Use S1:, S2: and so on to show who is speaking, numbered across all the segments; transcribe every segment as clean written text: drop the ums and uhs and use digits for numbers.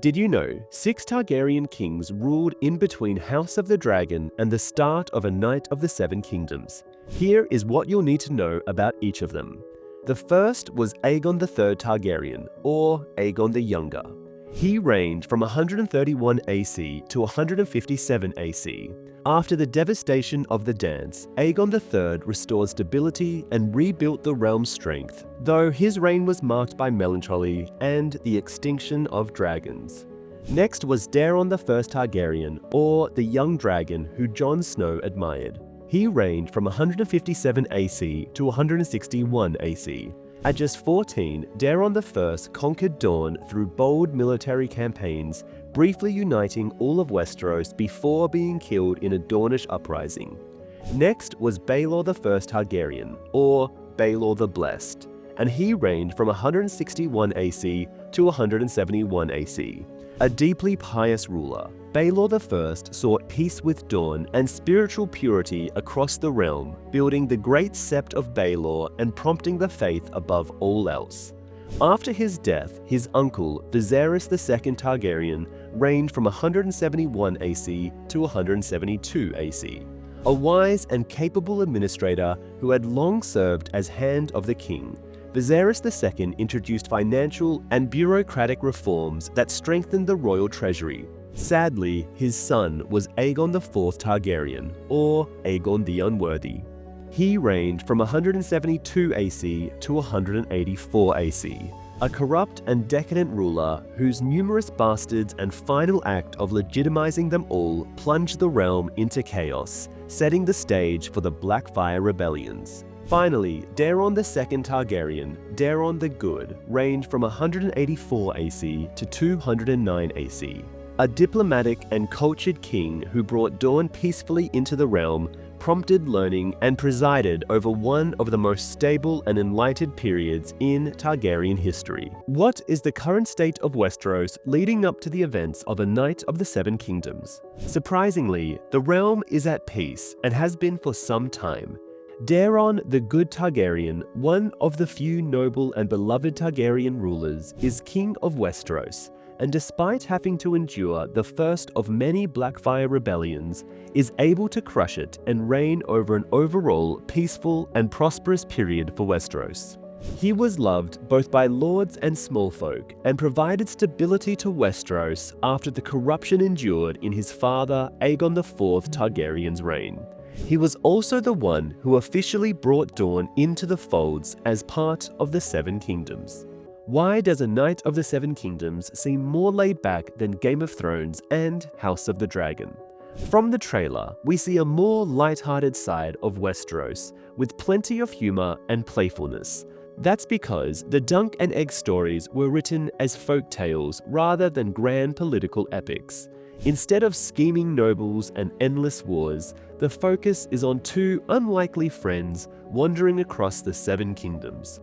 S1: Did you know 6 Targaryen kings ruled in between House of the Dragon and the start of A Knight of the Seven Kingdoms? Here is what you'll need to know about each of them. The first was Aegon III Targaryen, or Aegon the Younger. He reigned from 131 AC to 157 AC. After the devastation of the Dance, Aegon III restored stability and rebuilt the realm's strength, though his reign was marked by melancholy and the extinction of dragons. Next was Daeron I Targaryen, or the Young Dragon who Jon Snow admired. He reigned from 157 AC to 161 AC. At just 14, Daeron I conquered Dorne through bold military campaigns, briefly uniting all of Westeros before being killed in a Dornish uprising. Next was Baelor I Targaryen, or Baelor the Blessed, and he reigned from 161 AC to 171 AC. A deeply pious ruler, Baelor I sought peace with Dorne and spiritual purity across the realm, building the Great Sept of Baelor and prompting the faith above all else. After his death, his uncle, Viserys II Targaryen, reigned from 171 AC to 172 AC. A wise and capable administrator who had long served as Hand of the King, Viserys II introduced financial and bureaucratic reforms that strengthened the royal treasury. Sadly, his son was Aegon IV Targaryen, or Aegon the Unworthy. He reigned from 172 AC to 184 AC, a corrupt and decadent ruler whose numerous bastards and final act of legitimizing them all plunged the realm into chaos, setting the stage for the Blackfyre rebellions. Finally, Daeron II Targaryen, Daeron the Good, reigned from 184 AC to 209 AC. A diplomatic and cultured king who brought Dorne peacefully into the realm, prompted learning, and presided over one of the most stable and enlightened periods in Targaryen history. What is the current state of Westeros leading up to the events of A Knight of the Seven Kingdoms? Surprisingly, the realm is at peace and has been for some time. Daeron the Good Targaryen, one of the few noble and beloved Targaryen rulers, is king of Westeros, and despite having to endure the first of many Blackfyre rebellions, is able to crush it and reign over an overall peaceful and prosperous period for Westeros. He was loved both by lords and smallfolk and provided stability to Westeros after the corruption endured in his father Aegon IV Targaryen's reign. He was also the one who officially brought Dorne into the folds as part of the Seven Kingdoms. Why does A Knight of the Seven Kingdoms seem more laid back than Game of Thrones and House of the Dragon? From the trailer, we see a more light-hearted side of Westeros, with plenty of humor and playfulness. That's because the Dunk and Egg stories were written as folk tales rather than grand political epics. Instead of scheming nobles and endless wars, the focus is on two unlikely friends wandering across the Seven Kingdoms.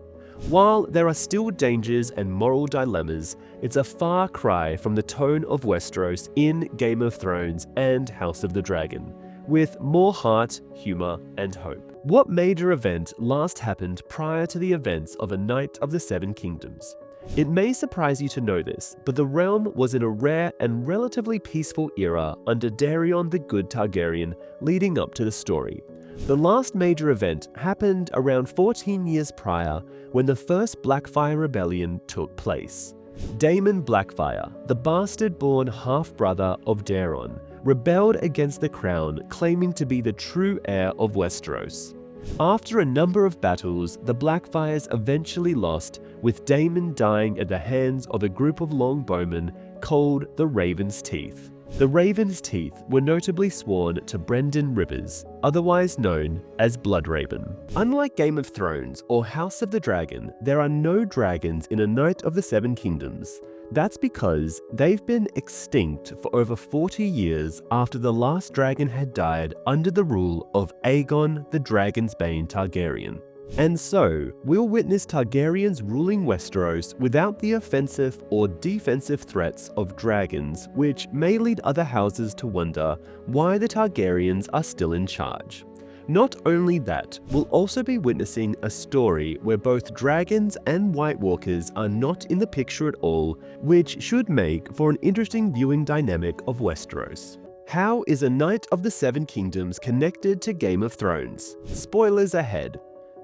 S1: While there are still dangers and moral dilemmas, it's a far cry from the tone of Westeros in Game of Thrones and House of the Dragon, with more heart, humor, and hope. What major event last happened prior to the events of A Knight of the Seven Kingdoms? It may surprise you to know this, but the realm was in a rare and relatively peaceful era under Daeron the Good Targaryen leading up to the story. The last major event happened around 14 years prior, when the first Blackfyre rebellion took place. Daemon Blackfyre, the bastard-born half-brother of Daeron, rebelled against the crown, claiming to be the true heir of Westeros. After a number of battles, the Blackfyres eventually lost, with Daemon dying at the hands of a group of longbowmen called the Raven's Teeth. The Raven's Teeth were notably sworn to Brynden Rivers, otherwise known as Bloodraven. Unlike Game of Thrones or House of the Dragon, there are no dragons in A Knight of the Seven Kingdoms. That's because they've been extinct for over 40 years after the last dragon had died under the rule of Aegon the Dragonsbane Targaryen. And so, we'll witness Targaryens ruling Westeros without the offensive or defensive threats of dragons, which may lead other houses to wonder why the Targaryens are still in charge. Not only that, we'll also be witnessing a story where both dragons and White Walkers are not in the picture at all, which should make for an interesting viewing dynamic of Westeros. How is a Knight of the Seven Kingdoms connected to Game of Thrones? Spoilers ahead.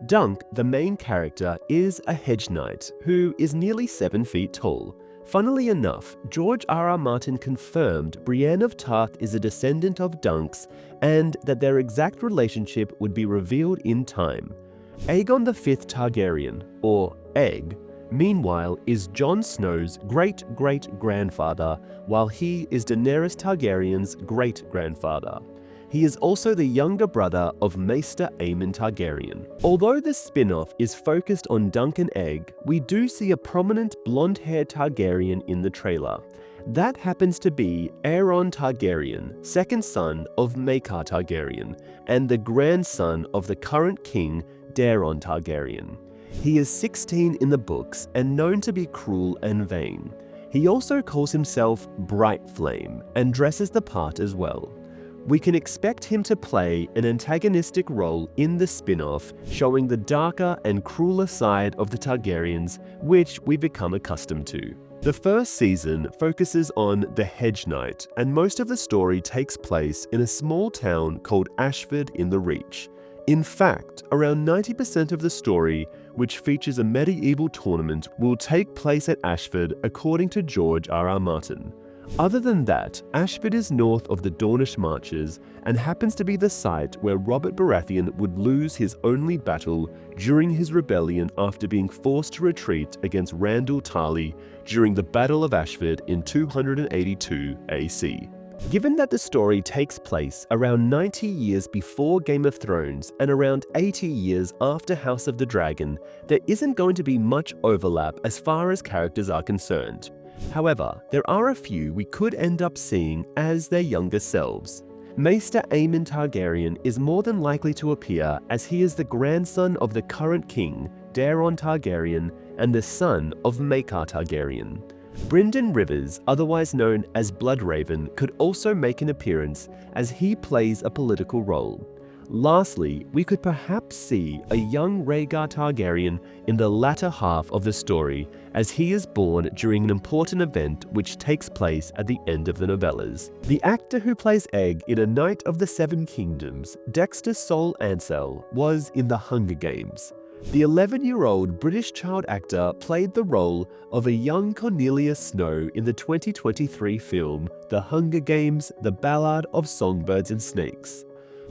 S1: Dunk, the main character, is a Hedge Knight who is nearly 7 feet tall. Funnily enough, George R.R. Martin confirmed Brienne of Tarth is a descendant of Dunk's and that their exact relationship would be revealed in time. Aegon V Targaryen, or Egg, meanwhile is Jon Snow's great-great-grandfather, while he is Daenerys Targaryen's great-grandfather. He is also the younger brother of Maester Aemon Targaryen. Although this spin-off is focused on Dunk and Egg, we do see a prominent blonde-haired Targaryen in the trailer. That happens to be Aeron Targaryen, second son of Maekar Targaryen, and the grandson of the current king, Daeron Targaryen. He is 16 in the books and known to be cruel and vain. He also calls himself Bright Flame and dresses the part as well. We can expect him to play an antagonistic role in the spin-off, showing the darker and crueler side of the Targaryens, which we become accustomed to. The first season focuses on the Hedge Knight, and most of the story takes place in a small town called Ashford in the Reach. In fact, around 90% of the story, which features a medieval tournament, will take place at Ashford according to George R.R. Martin. Other than that, Ashford is north of the Dornish Marches and happens to be the site where Robert Baratheon would lose his only battle during his rebellion after being forced to retreat against Randall Tarly during the Battle of Ashford in 282 AC. Given that the story takes place around 90 years before Game of Thrones and around 80 years after House of the Dragon, there isn't going to be much overlap as far as characters are concerned. However, there are a few we could end up seeing as their younger selves. Maester Aemon Targaryen is more than likely to appear as he is the grandson of the current king, Daeron Targaryen, and the son of Maekar Targaryen. Brynden Rivers, otherwise known as Bloodraven, could also make an appearance as he plays a political role. Lastly, we could perhaps see a young Rhaegar Targaryen in the latter half of the story, as he is born during an important event which takes place at the end of the novellas. The actor who plays Egg in A Knight of the Seven Kingdoms, Dexter Sol Ansell, was in The Hunger Games. The 11-year-old British child actor played the role of a young Cornelius Snow in the 2023 film The Hunger Games: The Ballad of Songbirds and Snakes.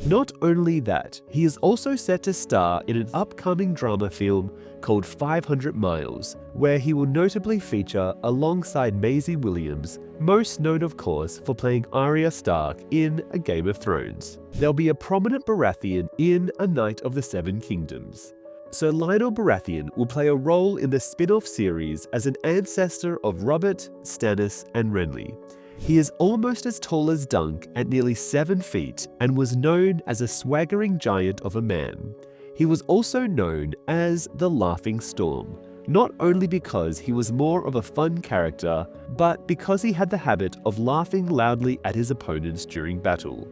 S1: Not only that, he is also set to star in an upcoming drama film called 500 Miles, where he will notably feature alongside Maisie Williams, most known of course for playing Arya Stark in A Game of Thrones. There'll be a prominent Baratheon in A Knight of the Seven Kingdoms. Sir Lionel Baratheon will play a role in the spin-off series as an ancestor of Robert, Stannis, and Renly. He is almost as tall as Dunk at nearly 7 feet and was known as a swaggering giant of a man. He was also known as the Laughing Storm, not only because he was more of a fun character, but because he had the habit of laughing loudly at his opponents during battle.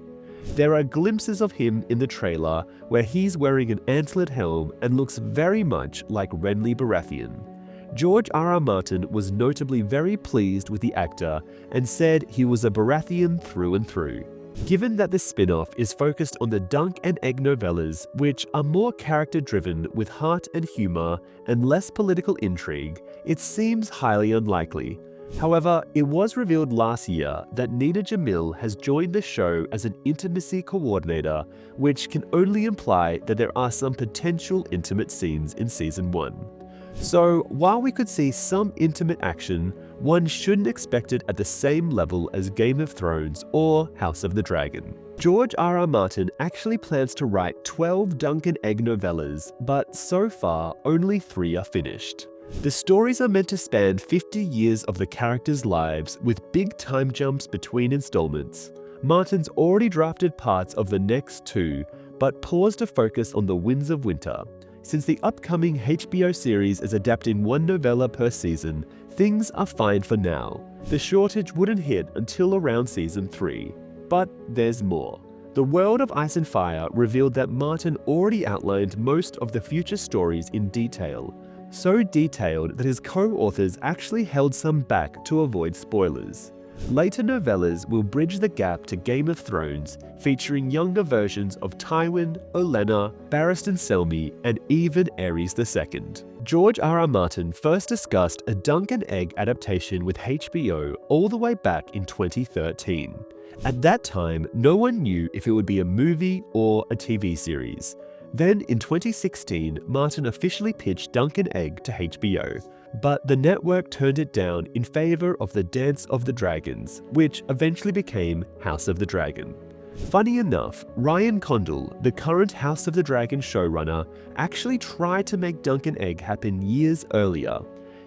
S1: There are glimpses of him in the trailer where he's wearing an antlered helm and looks very much like Renly Baratheon. George R.R. Martin was notably very pleased with the actor and said he was a Baratheon through and through. Given that the spin-off is focused on the Dunk and Egg novellas, which are more character-driven with heart and humor and less political intrigue, it seems highly unlikely. However, it was revealed last year that Nina Jamil has joined the show as an intimacy coordinator, which can only imply that there are some potential intimate scenes in Season 1. So, while we could see some intimate action, one shouldn't expect it at the same level as Game of Thrones or House of the Dragon. George R.R. Martin actually plans to write 12 Dunk and Egg novellas, but so far only 3 are finished. The stories are meant to span 50 years of the characters' lives with big time jumps between installments. Martin's already drafted parts of the next 2, but paused to focus on the Winds of Winter. Since the upcoming HBO series is adapting 1 novella per season, things are fine for now. The shortage wouldn't hit until around Season 3. But there's more. The World of Ice and Fire revealed that Martin already outlined most of the future stories in detail, so detailed that his co-authors actually held some back to avoid spoilers. Later novellas will bridge the gap to Game of Thrones, featuring younger versions of Tywin, Olenna, Barristan Selmy, and even Aerys II. George R.R. Martin first discussed a Dunk and Egg adaptation with HBO all the way back in 2013. At that time, no one knew if it would be a movie or a TV series. Then in 2016, Martin officially pitched Dunk and Egg to HBO, but the network turned it down in favor of The Dance of the Dragons, which eventually became House of the Dragon. Funny enough, Ryan Condal, the current House of the Dragon showrunner, actually tried to make Dunk and Egg happen years earlier.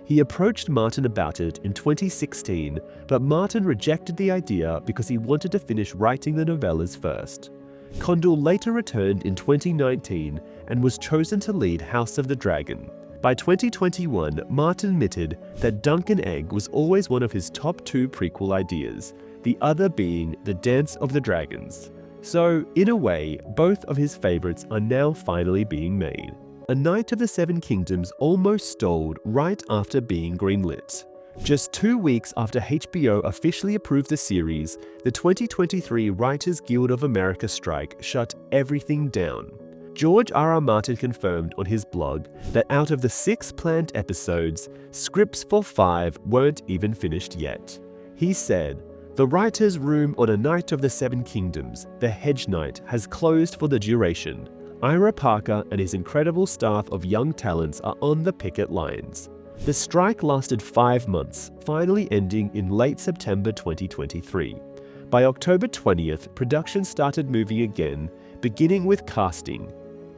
S1: He approached Martin about it in 2016, but Martin rejected the idea because he wanted to finish writing the novellas first. Condal later returned in 2019 and was chosen to lead House of the Dragon. By 2021, Martin admitted that Dunk and Egg was always one of his top 2 prequel ideas, the other being The Dance of the Dragons. So, in a way, both of his favorites are now finally being made. A Knight of the Seven Kingdoms almost stalled right after being greenlit. Just 2 weeks after HBO officially approved the series, the 2023 Writers Guild of America strike shut everything down. George R.R. Martin confirmed on his blog that out of the 6 planned episodes, scripts for 5 weren't even finished yet. He said, "The writer's room on A Knight of the Seven Kingdoms, the Hedge Knight, has closed for the duration. Ira Parker and his incredible staff of young talents are on the picket lines." The strike lasted 5 months, finally ending in late September 2023. By October 20th, production started moving again, beginning with casting.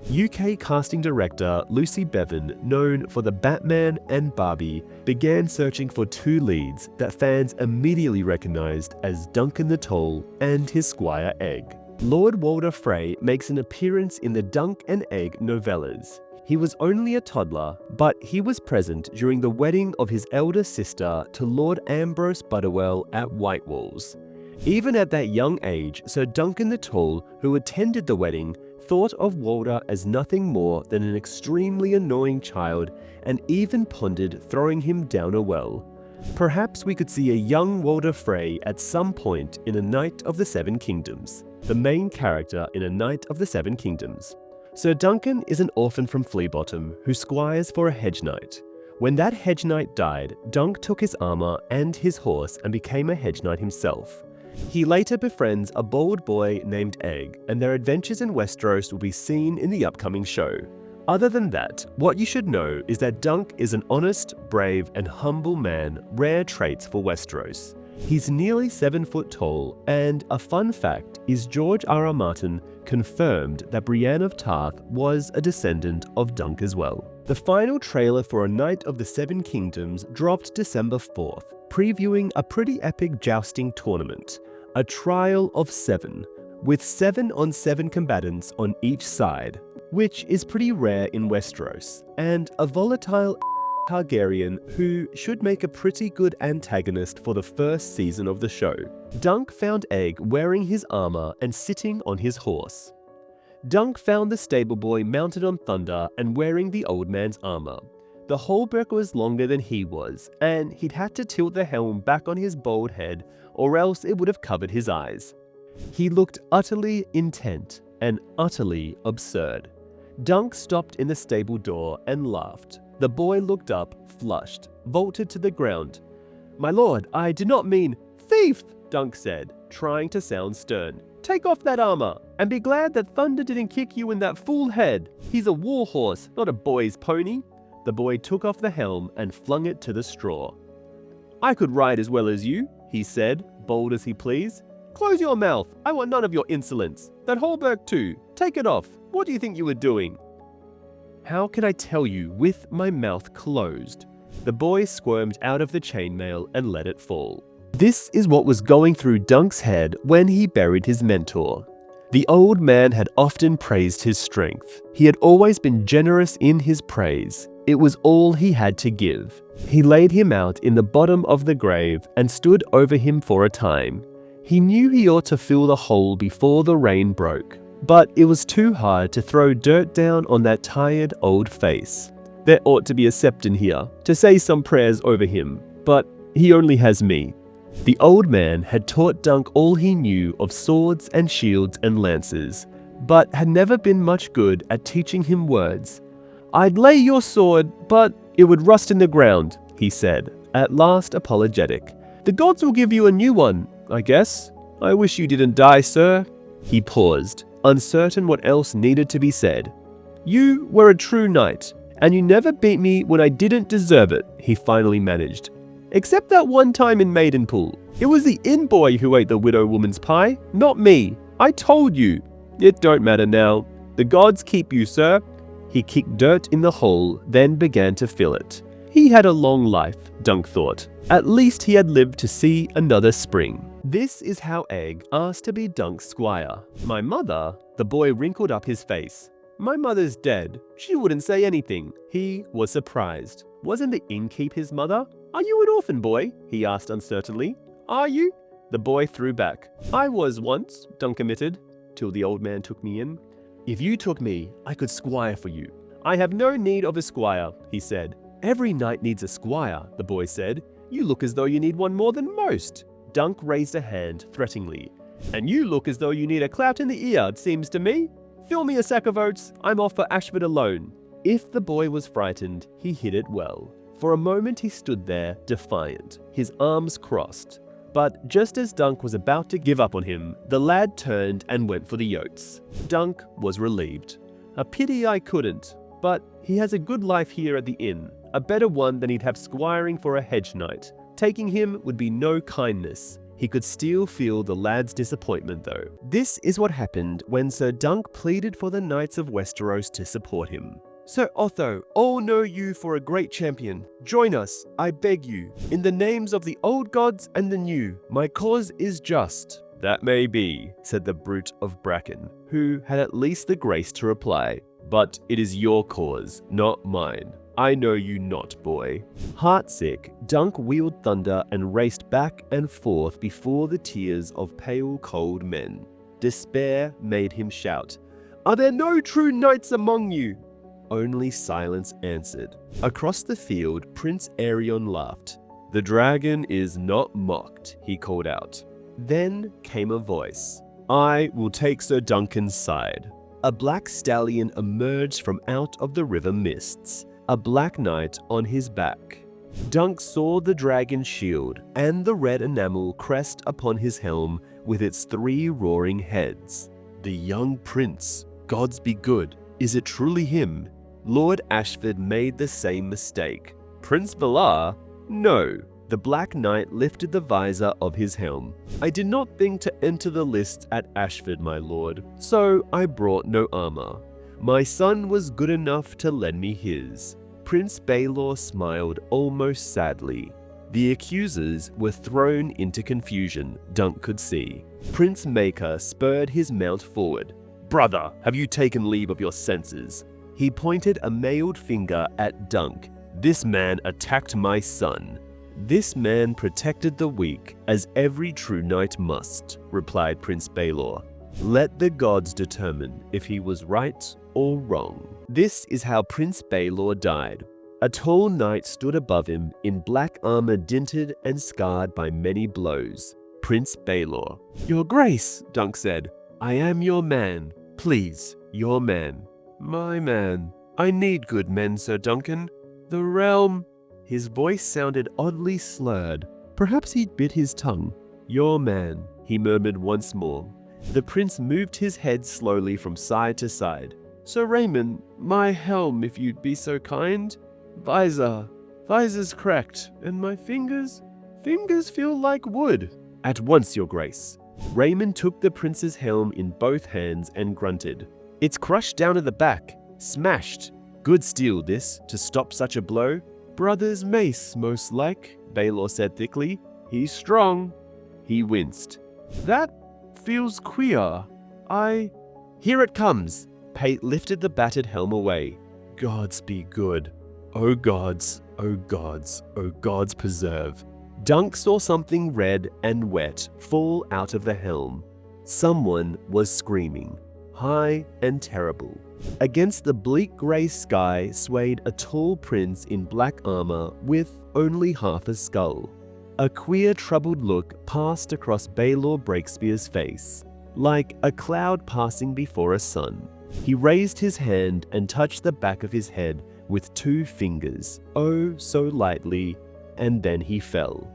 S1: UK casting director Lucy Bevan, known for The Batman and Barbie, began searching for 2 leads that fans immediately recognized as Duncan the Tall and his Squire Egg. Lord Walder Frey makes an appearance in the Dunk and Egg novellas. He was only a toddler, but he was present during the wedding of his elder sister to Lord Ambrose Butterwell at White Walls. Even at that young age, Sir Duncan the Tall, who attended the wedding, thought of Walder as nothing more than an extremely annoying child and even pondered throwing him down a well. Perhaps we could see a young Walder Frey at some point in A Knight of the Seven Kingdoms, the main character in A Knight of the Seven Kingdoms. Sir Duncan is an orphan from Fleabottom who squires for a Hedge Knight. When that Hedge Knight died, Dunk took his armor and his horse and became a Hedge Knight himself. He later befriends a bold boy named Egg, and their adventures in Westeros will be seen in the upcoming show. Other than that, what you should know is that Dunk is an honest, brave, and humble man, rare traits for Westeros. He's nearly 7 foot tall, and a fun fact is George R.R. Martin confirmed that Brienne of Tarth was a descendant of Dunk as well. The final trailer for A Knight of the Seven Kingdoms dropped December 4th, previewing a pretty epic jousting tournament, a trial of 7, with 7-on-7 combatants on each side, which is pretty rare in Westeros, and a volatile Targaryen who should make a pretty good antagonist for the first season of the show. Dunk found Egg wearing his armor and sitting on his horse. Dunk found the stable boy mounted on Thunder and wearing the old man's armor. The halberd was longer than he was, and he'd had to tilt the helm back on his bald head or else it would have covered his eyes. He looked utterly intent and utterly absurd. Dunk stopped in the stable door and laughed. The boy looked up, flushed, vaulted to the ground. "My lord, I did not mean—" "Thief!" Dunk said, trying to sound stern. "Take off that armor, and be glad that Thunder didn't kick you in that fool head. He's a war horse, not a boy's pony." The boy took off the helm and flung it to the straw. "I could ride as well as you," he said, bold as he pleased. "Close your mouth, I want none of your insolence. That halberd too, take it off. What do you think you were doing?" "How can I tell you with my mouth closed?" The boy squirmed out of the chainmail and let it fall. This is what was going through Dunk's head when he buried his mentor. The old man had often praised his strength. He had always been generous in his praise. It was all he had to give. He laid him out in the bottom of the grave and stood over him for a time. He knew he ought to fill the hole before the rain broke, but it was too hard to throw dirt down on that tired old face. There ought to be a septon here to say some prayers over him, but he only has me. The old man had taught Dunk all he knew of swords and shields and lances, but had never been much good at teaching him words. "I'd lay your sword, but it would rust in the ground," he said, at last apologetic. "The gods will give you a new one, I guess. I wish you didn't die, sir." He paused, uncertain what else needed to be said. "You were a true knight, and you never beat me when I didn't deserve it," he finally managed. "Except that one time in Maidenpool. It was the inn boy who ate the widow woman's pie, not me. I told you. It don't matter now. The gods keep you, sir." He kicked dirt in the hole, then began to fill it. He had a long life, Dunk thought. At least he had lived to see another spring. This is how Egg asked to be Dunk's squire. "My mother?" The boy wrinkled up his face. "My mother's dead. She wouldn't say anything." He was surprised. Wasn't the innkeep his mother? "Are you an orphan boy?" he asked uncertainly. "Are you?" The boy threw back. "I was once," Dunk admitted, "till the old man took me in." "If you took me, I could squire for you." "I have no need of a squire," he said. "Every knight needs a squire," the boy said. "You look as though you need one more than most." Dunk raised a hand threateningly. "And you look as though you need a clout in the ear, it seems to me. Fill me a sack of oats, I'm off for Ashford alone." If the boy was frightened, he hid it well. For a moment he stood there, defiant, his arms crossed. But just as Dunk was about to give up on him, the lad turned and went for the oats. Dunk was relieved. "A pity I couldn't, but he has a good life here at the inn, a better one than he'd have squiring for a hedge knight. Taking him would be no kindness." He could still feel the lad's disappointment though. This is what happened when Sir Dunk pleaded for the Knights of Westeros to support him. "Sir Otho, all know you for a great champion. Join us, I beg you. In the names of the old gods and the new, my cause is just." "That may be," said the brute of Bracken, who had at least the grace to reply. "But it is your cause, not mine. I know you not, boy." Heartsick, Dunk wheeled thunder and raced back and forth before the tears of pale, cold men. Despair made him shout, "Are there no true knights among you?" Only silence answered. Across the field, Prince Arion laughed. "The dragon is not mocked," he called out. Then came a voice. "I will take Sir Duncan's side." A black stallion emerged from out of the river mists, a black knight on his back. Dunk saw the dragon's shield and the red enamel crest upon his helm with its 3 roaring heads. The young prince, gods be good, is it truly him? Lord Ashford made the same mistake. Prince Valar? No. The Black Knight lifted the visor of his helm. "I did not think to enter the lists at Ashford, my lord, so I brought no armor. My son was good enough to lend me his." Prince Baelor smiled almost sadly. The accusers were thrown into confusion, Dunk could see. Prince Maker spurred his mount forward. "Brother, have you taken leave of your senses?" He pointed a mailed finger at Dunk. "This man attacked my son." "This man protected the weak, as every true knight must," replied Prince Baelor. "Let the gods determine if he was right or wrong." This is how Prince Baelor died. A tall knight stood above him in black armor dinted and scarred by many blows. Prince Baelor. "Your Grace," Dunk said, "I am your man. Please, your man." "My man. I need good men, Sir Duncan. The realm..." His voice sounded oddly slurred. Perhaps he'd bit his tongue. "Your man," he murmured once more. The prince moved his head slowly from side to side. "Sir Raymond, my helm, if you'd be so kind. Visor's cracked, and my fingers feel like wood." "At once, your grace." Raymond took the prince's helm in both hands and grunted. "It's crushed down at the back. Smashed. Good steel, this, to stop such a blow." "Brother's mace, most like," Baelor said thickly. "He's strong." He winced. "That feels queer. Here it comes." Pate lifted the battered helm away. "Gods be good. Oh gods, oh gods, oh gods preserve." Dunk saw something red and wet fall out of the helm. Someone was screaming, high and terrible. Against the bleak grey sky swayed a tall prince in black armor with only half a skull. A queer, troubled look passed across Baelor Breakspear's face, like a cloud passing before a sun. He raised his hand and touched the back of his head with 2 fingers, oh so lightly, and then he fell.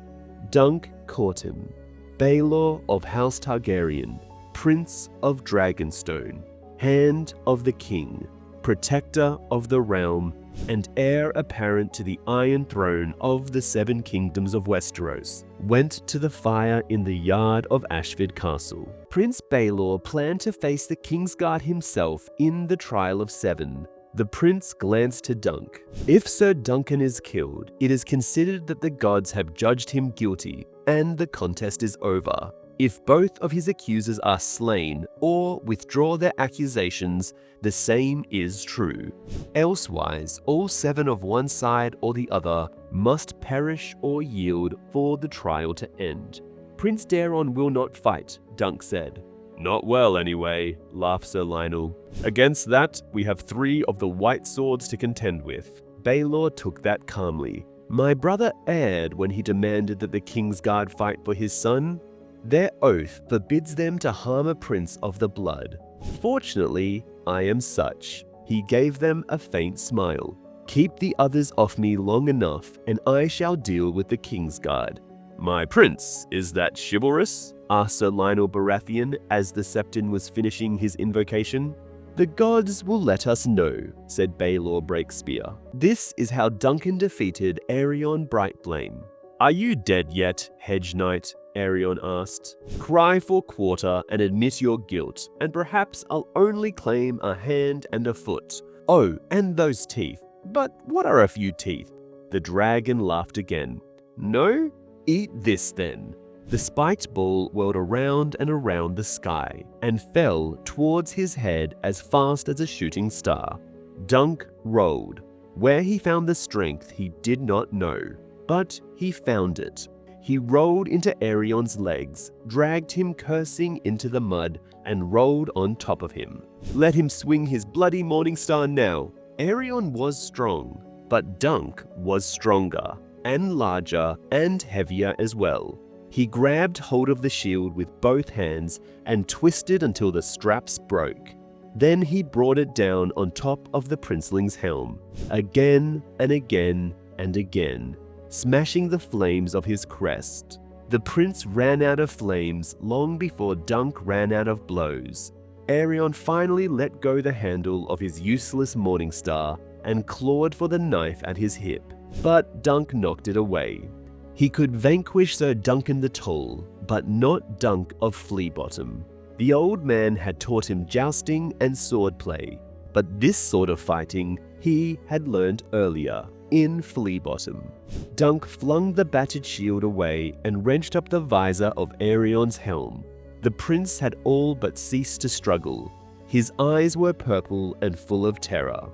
S1: Dunk caught him. Baelor of House Targaryen, Prince of Dragonstone, Hand of the King, Protector of the Realm, and heir apparent to the Iron Throne of the 7 Kingdoms of Westeros, went to the fire in the yard of Ashford Castle. Prince Baelor planned to face the Kingsguard himself in the Trial of 7. The prince glanced to Dunk. If Sir Duncan is killed, it is considered that the gods have judged him guilty, and the contest is over. If both of his accusers are slain or withdraw their accusations, the same is true. Elsewise, all 7 of one side or the other must perish or yield for the trial to end. Prince Daeron will not fight, Dunk said. Not well, anyway, laughed Sir Lionel. Against that, we have 3 of the white swords to contend with. Baelor took that calmly. My brother erred when he demanded that the Kingsguard fight for his son. Their oath forbids them to harm a prince of the blood. Fortunately, I am such. He gave them a faint smile. Keep the others off me long enough, and I shall deal with the Kingsguard. My prince, is that chivalrous? Asked Sir Lionel Baratheon as the Septon was finishing his invocation. The gods will let us know, said Baelor Breakspear. This is how Duncan defeated Aerion Brightflame. Are you dead yet, Hedge Knight? Arion asked. Cry for quarter and admit your guilt, and perhaps I'll only claim a hand and a foot. Oh, and those teeth. But what are a few teeth? The dragon laughed again. No? Eat this then. The spiked ball whirled around and around the sky and fell towards his head as fast as a shooting star. Dunk rolled. Where he found the strength he did not know, but he found it. He rolled into Arion's legs, dragged him cursing into the mud, and rolled on top of him. Let him swing his bloody Morningstar now. Arion was strong, but Dunk was stronger, and larger, and heavier as well. He grabbed hold of the shield with both hands and twisted until the straps broke. Then he brought it down on top of the princeling's helm, again and again and again, smashing the flames of his crest. The prince ran out of flames long before Dunk ran out of blows. Arion finally let go the handle of his useless Morningstar and clawed for the knife at his hip, but Dunk knocked it away. He could vanquish Sir Duncan the Tall, but not Dunk of Fleabottom. The old man had taught him jousting and swordplay, but this sort of fighting he had learned earlier, in Fleabottom. Dunk flung the battered shield away and wrenched up the visor of Arion's helm. The prince had all but ceased to struggle. His eyes were purple and full of terror.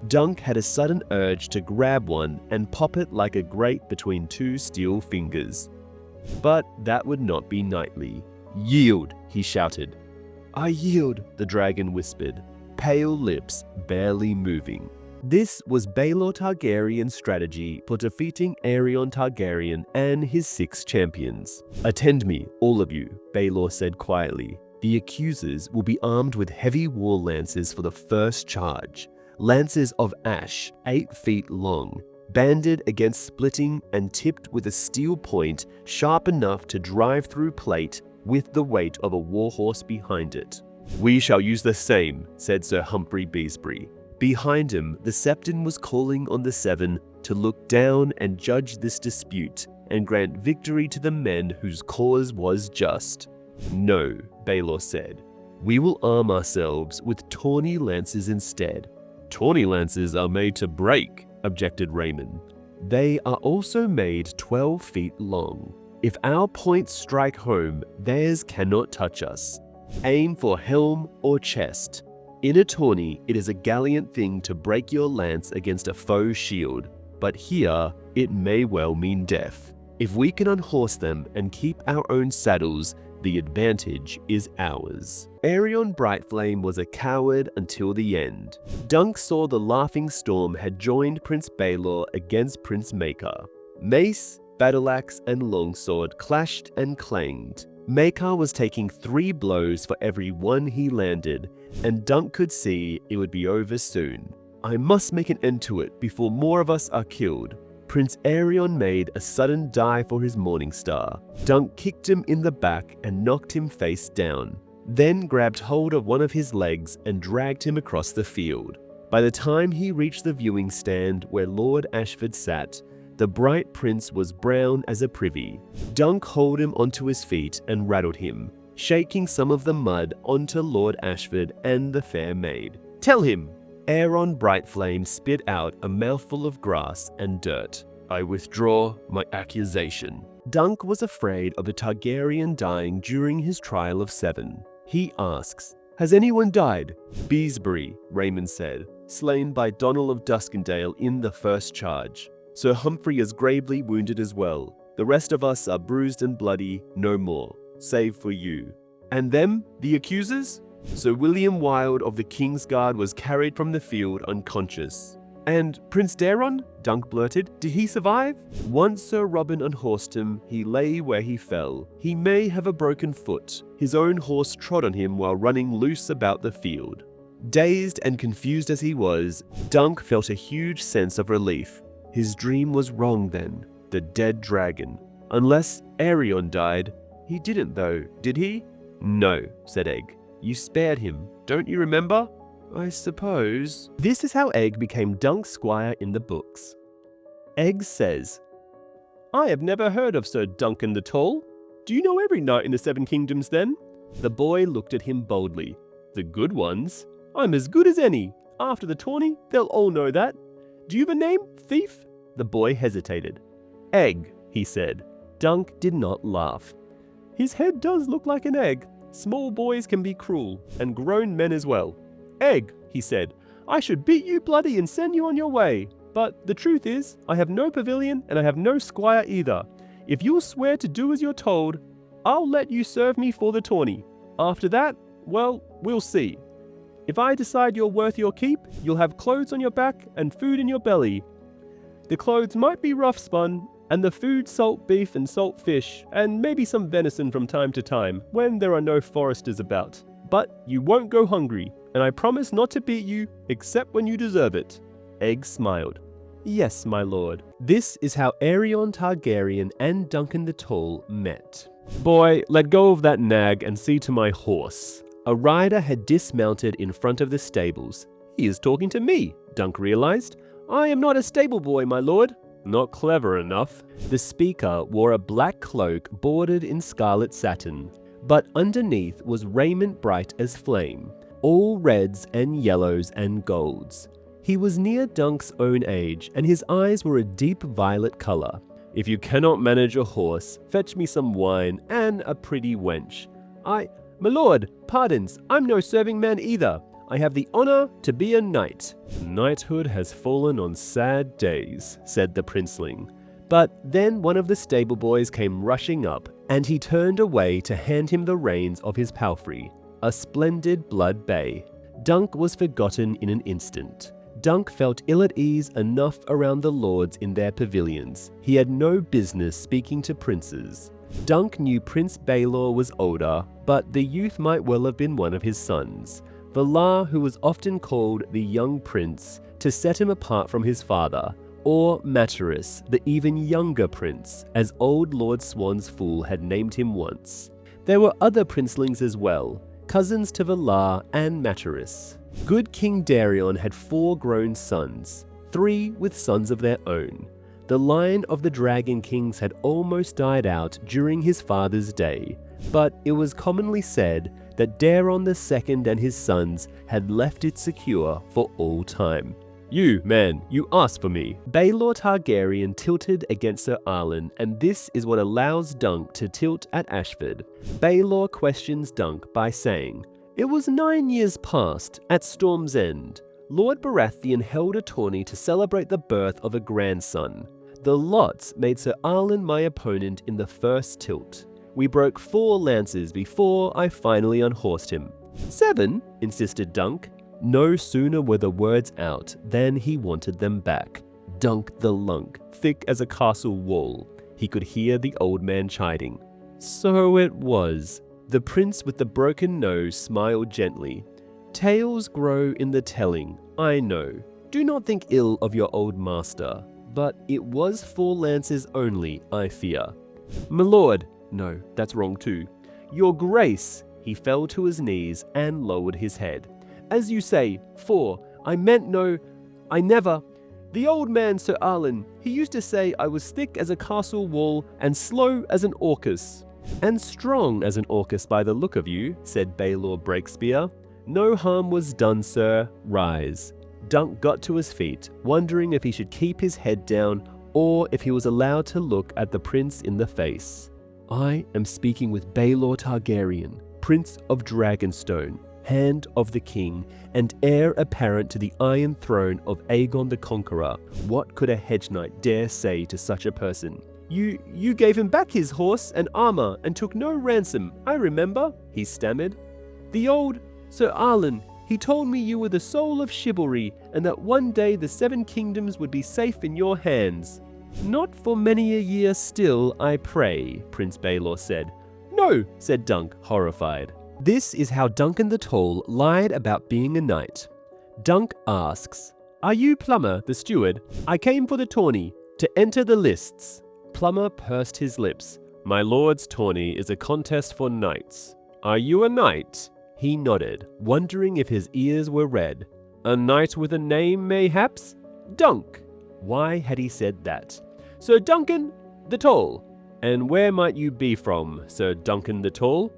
S1: Dunk had a sudden urge to grab one and pop it like a grape between 2 steel fingers. But that would not be knightly. Yield, he shouted. I yield, the dragon whispered, pale lips barely moving. This was Baelor Targaryen's strategy for defeating Aerion Targaryen and his 6 champions. Attend me, all of you, Baelor said quietly. The accusers will be armed with heavy war lances for the first charge. Lances of ash, 8 feet long, banded against splitting and tipped with a steel point sharp enough to drive through plate with the weight of a warhorse behind it. We shall use the same, said Sir Humphrey Beesbury. Behind him, the Septon was calling on the 7 to look down and judge this dispute and grant victory to the men whose cause was just. No, Baelor said. We will arm ourselves with tawny lances instead. Tawny lances are made to break, objected Raymond. They are also made 12 feet long. If our points strike home, theirs cannot touch us. Aim for helm or chest. In a tourney, it is a gallant thing to break your lance against a foe's shield, but here it may well mean death. If we can unhorse them and keep our own saddles, the advantage is ours. Arion Brightflame was a coward until the end. Dunk saw the Laughing Storm had joined Prince Baelor against Prince Maekar. Mace, battleaxe, and longsword clashed and clanged. Maekar was taking 3 blows for every one he landed, and Dunk could see it would be over soon. I must make an end to it before more of us are killed. Prince Arion made a sudden dive for his Morningstar. Dunk kicked him in the back and knocked him face down, then grabbed hold of one of his legs and dragged him across the field. By the time he reached the viewing stand where Lord Ashford sat, the bright prince was brown as a privy. Dunk hauled him onto his feet and rattled him, shaking some of the mud onto Lord Ashford and the fair maid. "Tell him!" Arion Brightflame spit out a mouthful of grass and dirt. "I withdraw my accusation." Dunk was afraid of a Targaryen dying during his trial of 7. He asks, "Has anyone died?" "Beesbury," Raymond said, "slain by Donald of Duskendale in the first charge. Sir Humphrey is gravely wounded as well. The rest of us are bruised and bloody, no more, save for you." "And them, the accusers?" "Sir William Wilde of the King's Guard was carried from the field unconscious." "And Prince Daeron?" Dunk blurted. "Did he survive?" "Once Sir Robin unhorsed him, he lay where he fell. He may have a broken foot. His own horse trod on him while running loose about the field." Dazed and confused as he was, Dunk felt a huge sense of relief. His dream was wrong then. The dead dragon. Unless Arion died. He didn't though, did he? "No," said Egg. "You spared him, don't you remember?" "I suppose." This is how Egg became Dunk's squire in the books. Egg says, "I have never heard of Sir Duncan the Tall. Do you know every knight in the 7 kingdoms then?" The boy looked at him boldly. "The good ones? I'm as good as any. After the tourney, they'll all know that. Do you have a name, thief?" The boy hesitated. "Egg," he said. Dunk did not laugh. "His head does look like an egg. Small boys can be cruel, and grown men as well." "Egg," he said, "I should beat you bloody and send you on your way. But the truth is, I have no pavilion and I have no squire either. If you'll swear to do as you're told, I'll let you serve me for the tourney. After that, well, we'll see. If I decide you're worth your keep, you'll have clothes on your back and food in your belly. The clothes might be rough spun, and the food salt beef and salt fish, and maybe some venison from time to time, when there are no foresters about. But you won't go hungry, and I promise not to beat you, except when you deserve it." Egg smiled. "Yes, my lord." This is how Arion Targaryen and Duncan the Tall met. "Boy, let go of that nag and see to my horse." A rider had dismounted in front of the stables. "He is talking to me," Dunk realized. "I am not a stable boy, my lord." "Not clever enough." The speaker wore a black cloak bordered in scarlet satin, but underneath was raiment bright as flame, all reds and yellows and golds. He was near Dunk's own age, and his eyes were a deep violet color. "If you cannot manage a horse, fetch me some wine and a pretty wench." My lord, pardons, I'm no serving man either. I have the honor to be a knight." "Knighthood has fallen on sad days," said the princeling. But then one of the stable boys came rushing up, and he turned away to hand him the reins of his palfrey, a splendid blood bay. Dunk was forgotten in an instant. Dunk felt ill at ease enough around the lords in their pavilions. He had no business speaking to princes. Dunk knew Prince Baelor was older, but the youth might well have been one of his sons. Valar, who was often called the young prince, to set him apart from his father, or Materus, the even younger prince, as old Lord Swan's Fool had named him once. There were other princelings as well, cousins to Valar and Materus. Good King Daeron had 4 grown sons, 3 with sons of their own. The line of the Dragon Kings had almost died out during his father's day, but it was commonly said that Daeron II and his sons had left it secure for all time. "You, man, you asked for me." Baelor Targaryen tilted against Sir Arlen, and this is what allows Dunk to tilt at Ashford. Baelor questions Dunk by saying, "It was 9 years past, at Storm's End. Lord Baratheon held a tourney to celebrate the birth of a grandson. The lots made Sir Arlen my opponent in the first tilt. We broke 4 lances before I finally unhorsed him. 7, insisted Dunk. No sooner were the words out than he wanted them back. Dunk the lunk, thick as a castle wall. He could hear the old man chiding. So it was. The prince with the broken nose smiled gently. Tales grow in the telling, I know. Do not think ill of your old master, but it was 4 lances only, I fear. My lord, no, that's wrong too. Your grace, he fell to his knees and lowered his head. As you say, 4, I meant no, I never. The old man Sir Arlen, he used to say I was thick as a castle wall and slow as an orcus. And strong as an orcus by the look of you, said Baelor Breakspear. No harm was done, sir. Rise. Dunk got to his feet, wondering if he should keep his head down or if he was allowed to look at the prince in the face. I am speaking with Baelor Targaryen, Prince of Dragonstone, Hand of the King, and heir apparent to the Iron Throne of Aegon the Conqueror. What could a Hedge Knight dare say to such a person? You gave him back his horse and armor and took no ransom, I remember, he stammered. The old Sir Arlen, he told me you were the soul of chivalry and that one day the 7 kingdoms would be safe in your hands. Not for many a year still, I pray, Prince Baelor said. No, said Dunk, horrified. This is how Duncan the Tall lied about being a knight. Dunk asks, Are you Plummer, the steward? I came for the tourney, to enter the lists. Plummer pursed his lips. My lord's tourney is a contest for knights. Are you a knight? He nodded, wondering if his ears were red. A knight with a name, mayhaps? Dunk. Why had he said that? Sir Duncan the Tall. And where might you be from, Sir Duncan the Tall?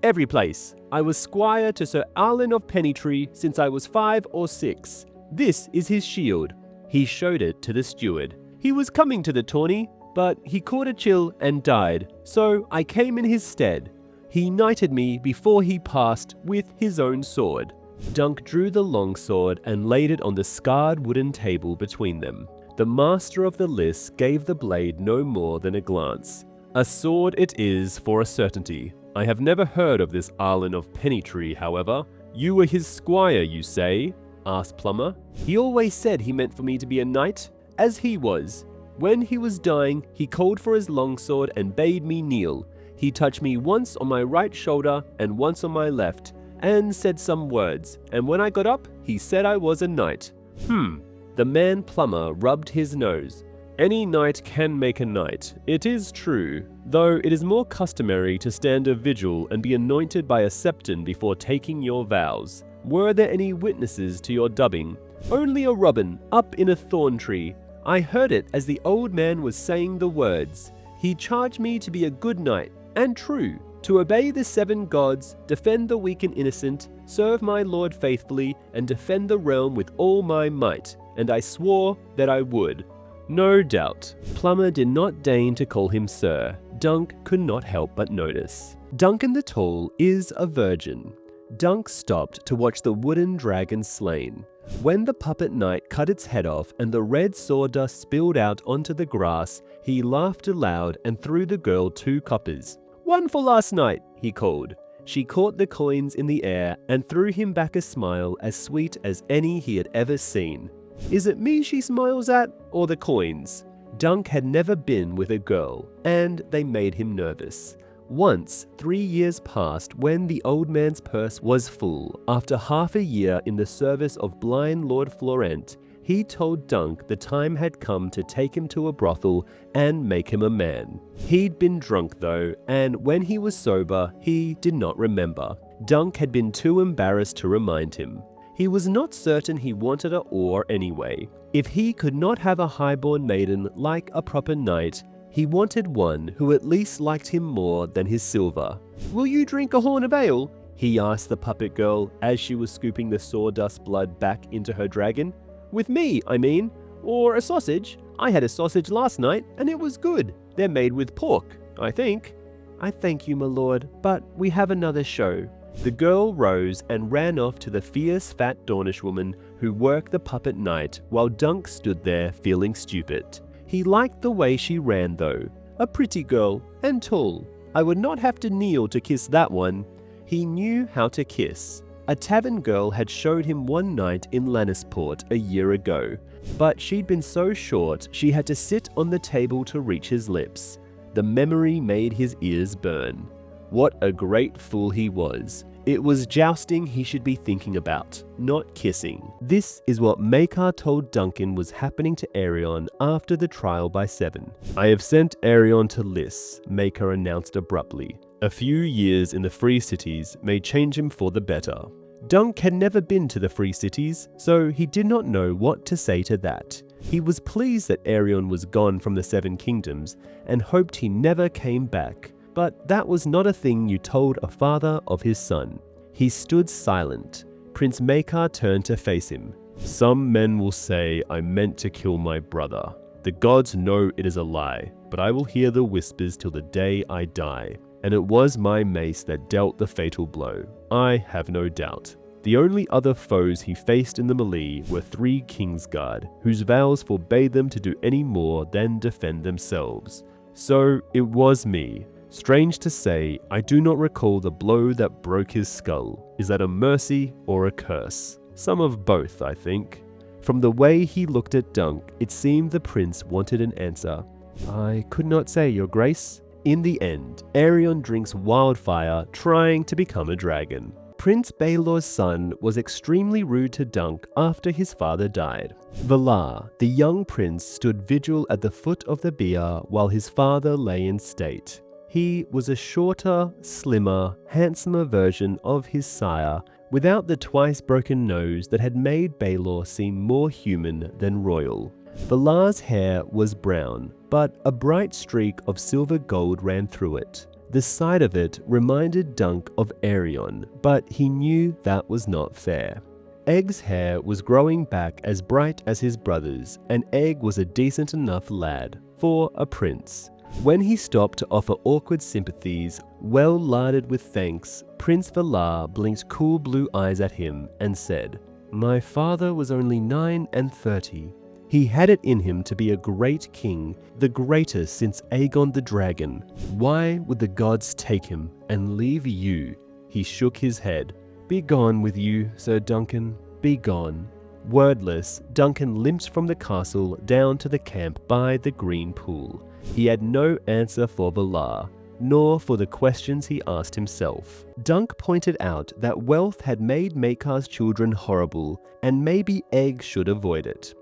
S1: Every place. I was squire to Sir Arlen of Pennytree since I was 5 or 6. This is his shield. He showed it to the steward. He was coming to the tourney, but he caught a chill and died, so I came in his stead. He knighted me before he passed with his own sword. Dunk drew the long sword and laid it on the scarred wooden table between them. The master of the lists gave the blade no more than a glance. A sword it is for a certainty. I have never heard of this Arlen of Pennytree, however. You were his squire, you say? Asked Plummer. He always said he meant for me to be a knight, as he was. When he was dying, he called for his longsword and bade me kneel. He touched me once on my right shoulder and once on my left, and said some words, and when I got up, he said I was a knight. The man Plummer rubbed his nose. Any knight can make a knight, it is true, though it is more customary to stand a vigil and be anointed by a septon before taking your vows. Were there any witnesses to your dubbing? Only a robin up in a thorn tree. I heard it as the old man was saying the words. He charged me to be a good knight, and true, to obey the 7 gods, defend the weak and innocent, serve my lord faithfully, and defend the realm with all my might, and I swore that I would. No doubt. Plummer did not deign to call him sir. Dunk could not help but notice. Duncan the Tall is a virgin. Dunk stopped to watch the wooden dragon slain. When the puppet knight cut its head off and the red sawdust spilled out onto the grass, he laughed aloud and threw the girl 2 coppers. One for last night, he called. She caught the coins in the air and threw him back a smile as sweet as any he had ever seen. Is it me she smiles at, or the coins? Dunk had never been with a girl, and they made him nervous. Once, 3 years passed when the old man's purse was full. After half a year in the service of blind Lord Florent, he told Dunk the time had come to take him to a brothel and make him a man. He'd been drunk though, and when he was sober, he did not remember. Dunk had been too embarrassed to remind him. He was not certain he wanted a oar anyway. If he could not have a highborn maiden like a proper knight, he wanted one who at least liked him more than his silver. Will you drink a horn of ale? He asked the puppet girl as she was scooping the sawdust blood back into her dragon. With me, I mean. Or a sausage. I had a sausage last night and it was good. They're made with pork, I think. I thank you, my lord, but we have another show. The girl rose and ran off to the fierce fat Dornish woman who worked the puppet knight while Dunk stood there feeling stupid. He liked the way she ran though. A pretty girl, and tall. I would not have to kneel to kiss that one. He knew how to kiss. A tavern girl had showed him one night in Lannisport a year ago, but she'd been so short she had to sit on the table to reach his lips. The memory made his ears burn. What a great fool he was. It was jousting he should be thinking about, not kissing. This is what Maekar told Duncan was happening to Arion after the trial by 7. I have sent Arion to Lys, Maekar announced abruptly. A few years in the Free Cities may change him for the better. Dunk had never been to the Free Cities, so he did not know what to say to that. He was pleased that Arion was gone from the 7 Kingdoms and hoped he never came back. But that was not a thing you told a father of his son. He stood silent. Prince Maekar turned to face him. Some men will say I meant to kill my brother. The gods know it is a lie, but I will hear the whispers till the day I die. And it was my mace that dealt the fatal blow. I have no doubt. The only other foes he faced in the melee were 3 Kingsguard, whose vows forbade them to do any more than defend themselves. So it was me. Strange to say, I do not recall the blow that broke his skull. Is that a mercy or a curse? Some of both, I think. From the way he looked at Dunk, it seemed the prince wanted an answer. I could not say, your grace. In the end, Arion drinks wildfire, trying to become a dragon. Prince Baelor's son was extremely rude to Dunk after his father died. Valar, the young prince, stood vigil at the foot of the bier while his father lay in state. He was a shorter, slimmer, handsomer version of his sire, without the twice-broken nose that had made Baelor seem more human than royal. Valar's hair was brown, but a bright streak of silver gold ran through it. The side of it reminded Dunk of Arion, but he knew that was not fair. Egg's hair was growing back as bright as his brother's, and Egg was a decent enough lad for a prince. When he stopped to offer awkward sympathies, well larded with thanks, Prince Valar blinked cool blue eyes at him and said, My father was only 9 and 30. He had it in him to be a great king, the greatest since Aegon the Dragon. Why would the gods take him and leave you? He shook his head. Be gone with you, Sir Duncan, be gone. Wordless, Duncan limped from the castle down to the camp by the green pool. He had no answer for Valar, nor for the questions he asked himself. Dunk pointed out that wealth had made Maekar's children horrible, and maybe Egg should avoid it.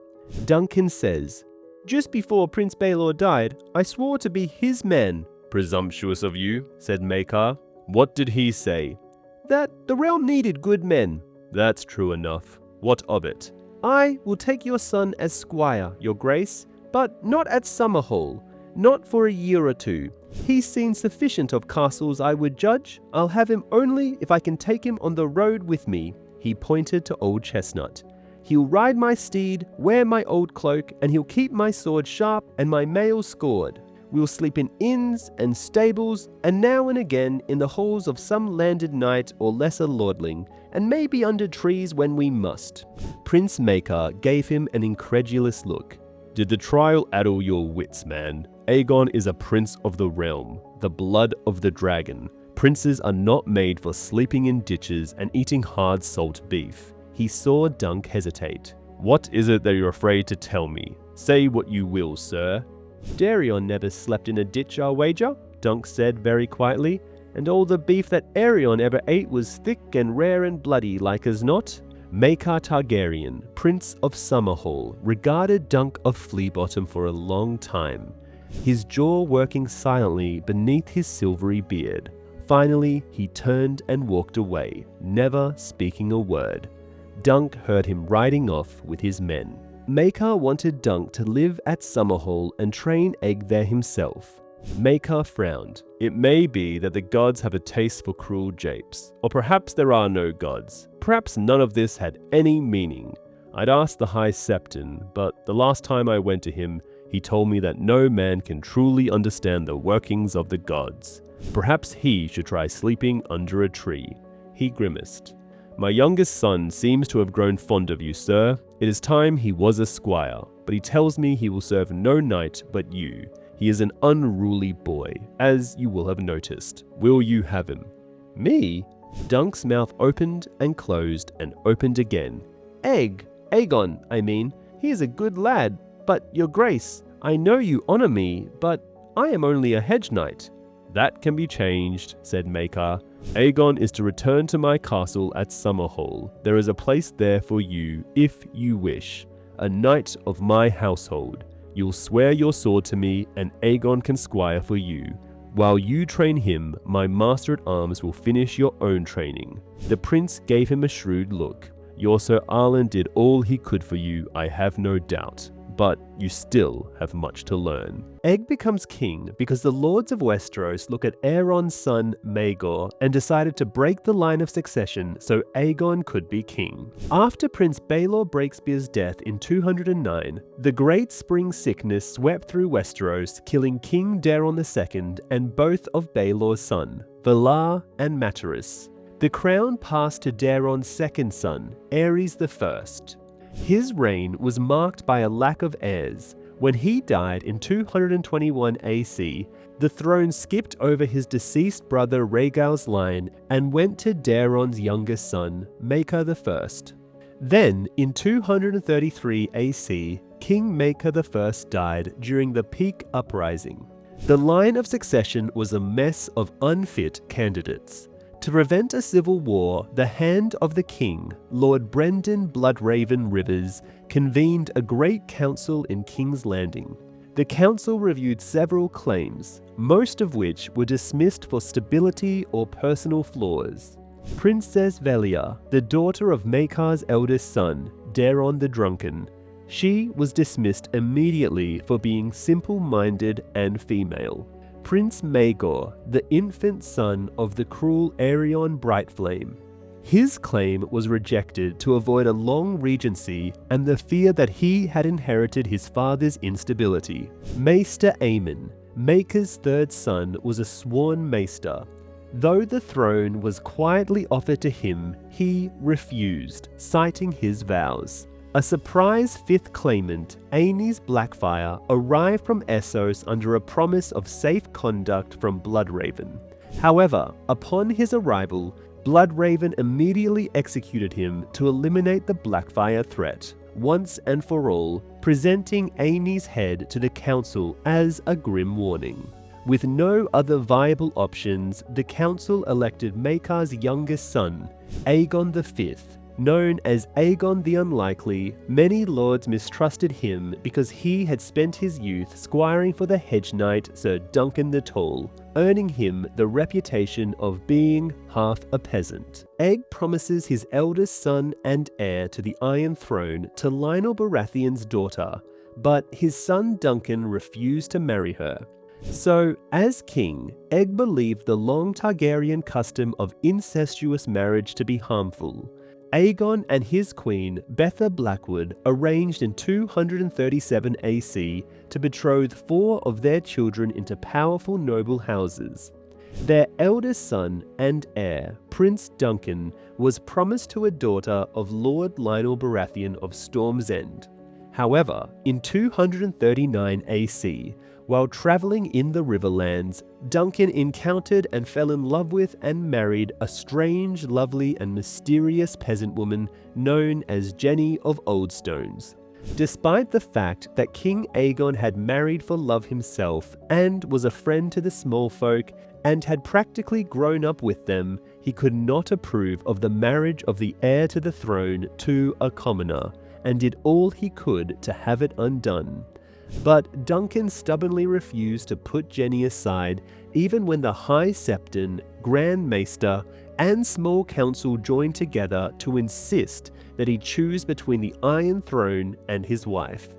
S1: Duncan says, Just before Prince Baelor died, I swore to be his man. Presumptuous of you, said Maekar. What did he say? That the realm needed good men. That's true enough. What of it? I will take your son as squire, your grace, but not at Summerhall. Not for a year or 2. He's seen sufficient of castles, I would judge. I'll have him only if I can take him on the road with me. He pointed to Old Chestnut. He'll ride my steed, wear my old cloak, and he'll keep my sword sharp and my mail scored. We'll sleep in inns and stables, and now and again in the halls of some landed knight or lesser lordling, and maybe under trees when we must. Prince Maekar gave him an incredulous look. Did the trial addle your wits, man? Aegon is a prince of the realm, the blood of the dragon. Princes are not made for sleeping in ditches and eating hard salt beef. He saw Dunk hesitate. What is it that you're afraid to tell me? Say what you will, sir. Darion never slept in a ditch, I'll wager, Dunk said very quietly, and all the beef that Arion ever ate was thick and rare and bloody like as not. Maekar Targaryen, Prince of Summerhall, regarded Dunk of Fleabottom for a long time, his jaw working silently beneath his silvery beard. Finally, he turned and walked away, never speaking a word. Dunk heard him riding off with his men. Maekar wanted Dunk to live at Summerhall and train Egg there himself. Maekar frowned. It may be that the gods have a taste for cruel japes, or perhaps there are no gods. Perhaps none of this had any meaning. I'd asked the High Septon, but the last time I went to him, he told me that no man can truly understand the workings of the gods. Perhaps he should try sleeping under a tree. He grimaced. My youngest son seems to have grown fond of you, sir. It is time he was a squire. but he tells me he will serve no knight but you. He is an unruly boy, as you will have noticed. Will you have him?" "Me?" Dunk's mouth opened and closed and opened again. Aegon, I mean. He is a good lad, but your grace, I know you honor me, but I am only a hedge knight." "That can be changed," said Maekar. "Aegon is to return to my castle at Summerhall. There is a place there for you, if you wish. A knight of my household. You'll swear your sword to me, and Aegon can squire for you. While you train him, my master-at-arms will finish your own training." The prince gave him a shrewd look. "Your Sir Arlen did all he could for you, I have no doubt. But you still have much to learn." Egg becomes king because the lords of Westeros look at Aeron's son Maegor and decided to break the line of succession so Aegon could be king. After Prince Baelor Breakspear's death in 209, the Great Spring Sickness swept through Westeros, killing King Daeron II and both of Baelor's son, Valar and Materys. The crown passed to Daeron's second son, Aerys I. His reign was marked by a lack of heirs. When he died in 221 AC, the throne skipped over his deceased brother Rhaegal's line and went to Daeron's youngest son, Maekar I. Then, in 233 AC, King Maekar I died during the Peak Uprising. The line of succession was a mess of unfit candidates. To prevent a civil war, the Hand of the King, Lord Brendan Bloodraven Rivers, convened a great council in King's Landing. The council reviewed several claims, most of which were dismissed for stability or personal flaws. Princess Velia, the daughter of Maekar's eldest son, Daeron the Drunken, she was dismissed immediately for being simple-minded and female. Prince Maegor, the infant son of the cruel Aerion Brightflame. His claim was rejected to avoid a long regency and the fear that he had inherited his father's instability. Maester Aemon, Maekar's third son, was a sworn maester. Though the throne was quietly offered to him, he refused, citing his vows. A surprise fifth claimant, Aenys Blackfire, arrived from Essos under a promise of safe conduct from Bloodraven. However, upon his arrival, Bloodraven immediately executed him to eliminate the Blackfire threat, once and for all, presenting Aenys' head to the council as a grim warning. With no other viable options, the council elected Maekar's youngest son, Aegon V. Known as Aegon the Unlikely, many lords mistrusted him because he had spent his youth squiring for the Hedge Knight Sir Duncan the Tall, earning him the reputation of being half a peasant. Egg promises his eldest son and heir to the Iron Throne to Lionel Baratheon's daughter, but his son Duncan refused to marry her. So, as king, Egg believed the long Targaryen custom of incestuous marriage to be harmful. Aegon and his queen, Betha Blackwood, arranged in 237 AC to betroth 4 of their children into powerful noble houses. Their eldest son and heir, Prince Duncan, was promised to a daughter of Lord Lionel Baratheon of Storm's End. However, in 239 AC, while traveling in the Riverlands, Duncan encountered and fell in love with and married a strange, lovely and mysterious peasant woman known as Jenny of Oldstones. Despite the fact that King Aegon had married for love himself and was a friend to the small folk and had practically grown up with them, he could not approve of the marriage of the heir to the throne to a commoner, and did all he could to have it undone. But Duncan stubbornly refused to put Jenny aside, even when the High Septon, Grand Maester, and Small Council joined together to insist that he choose between the Iron Throne and his wife.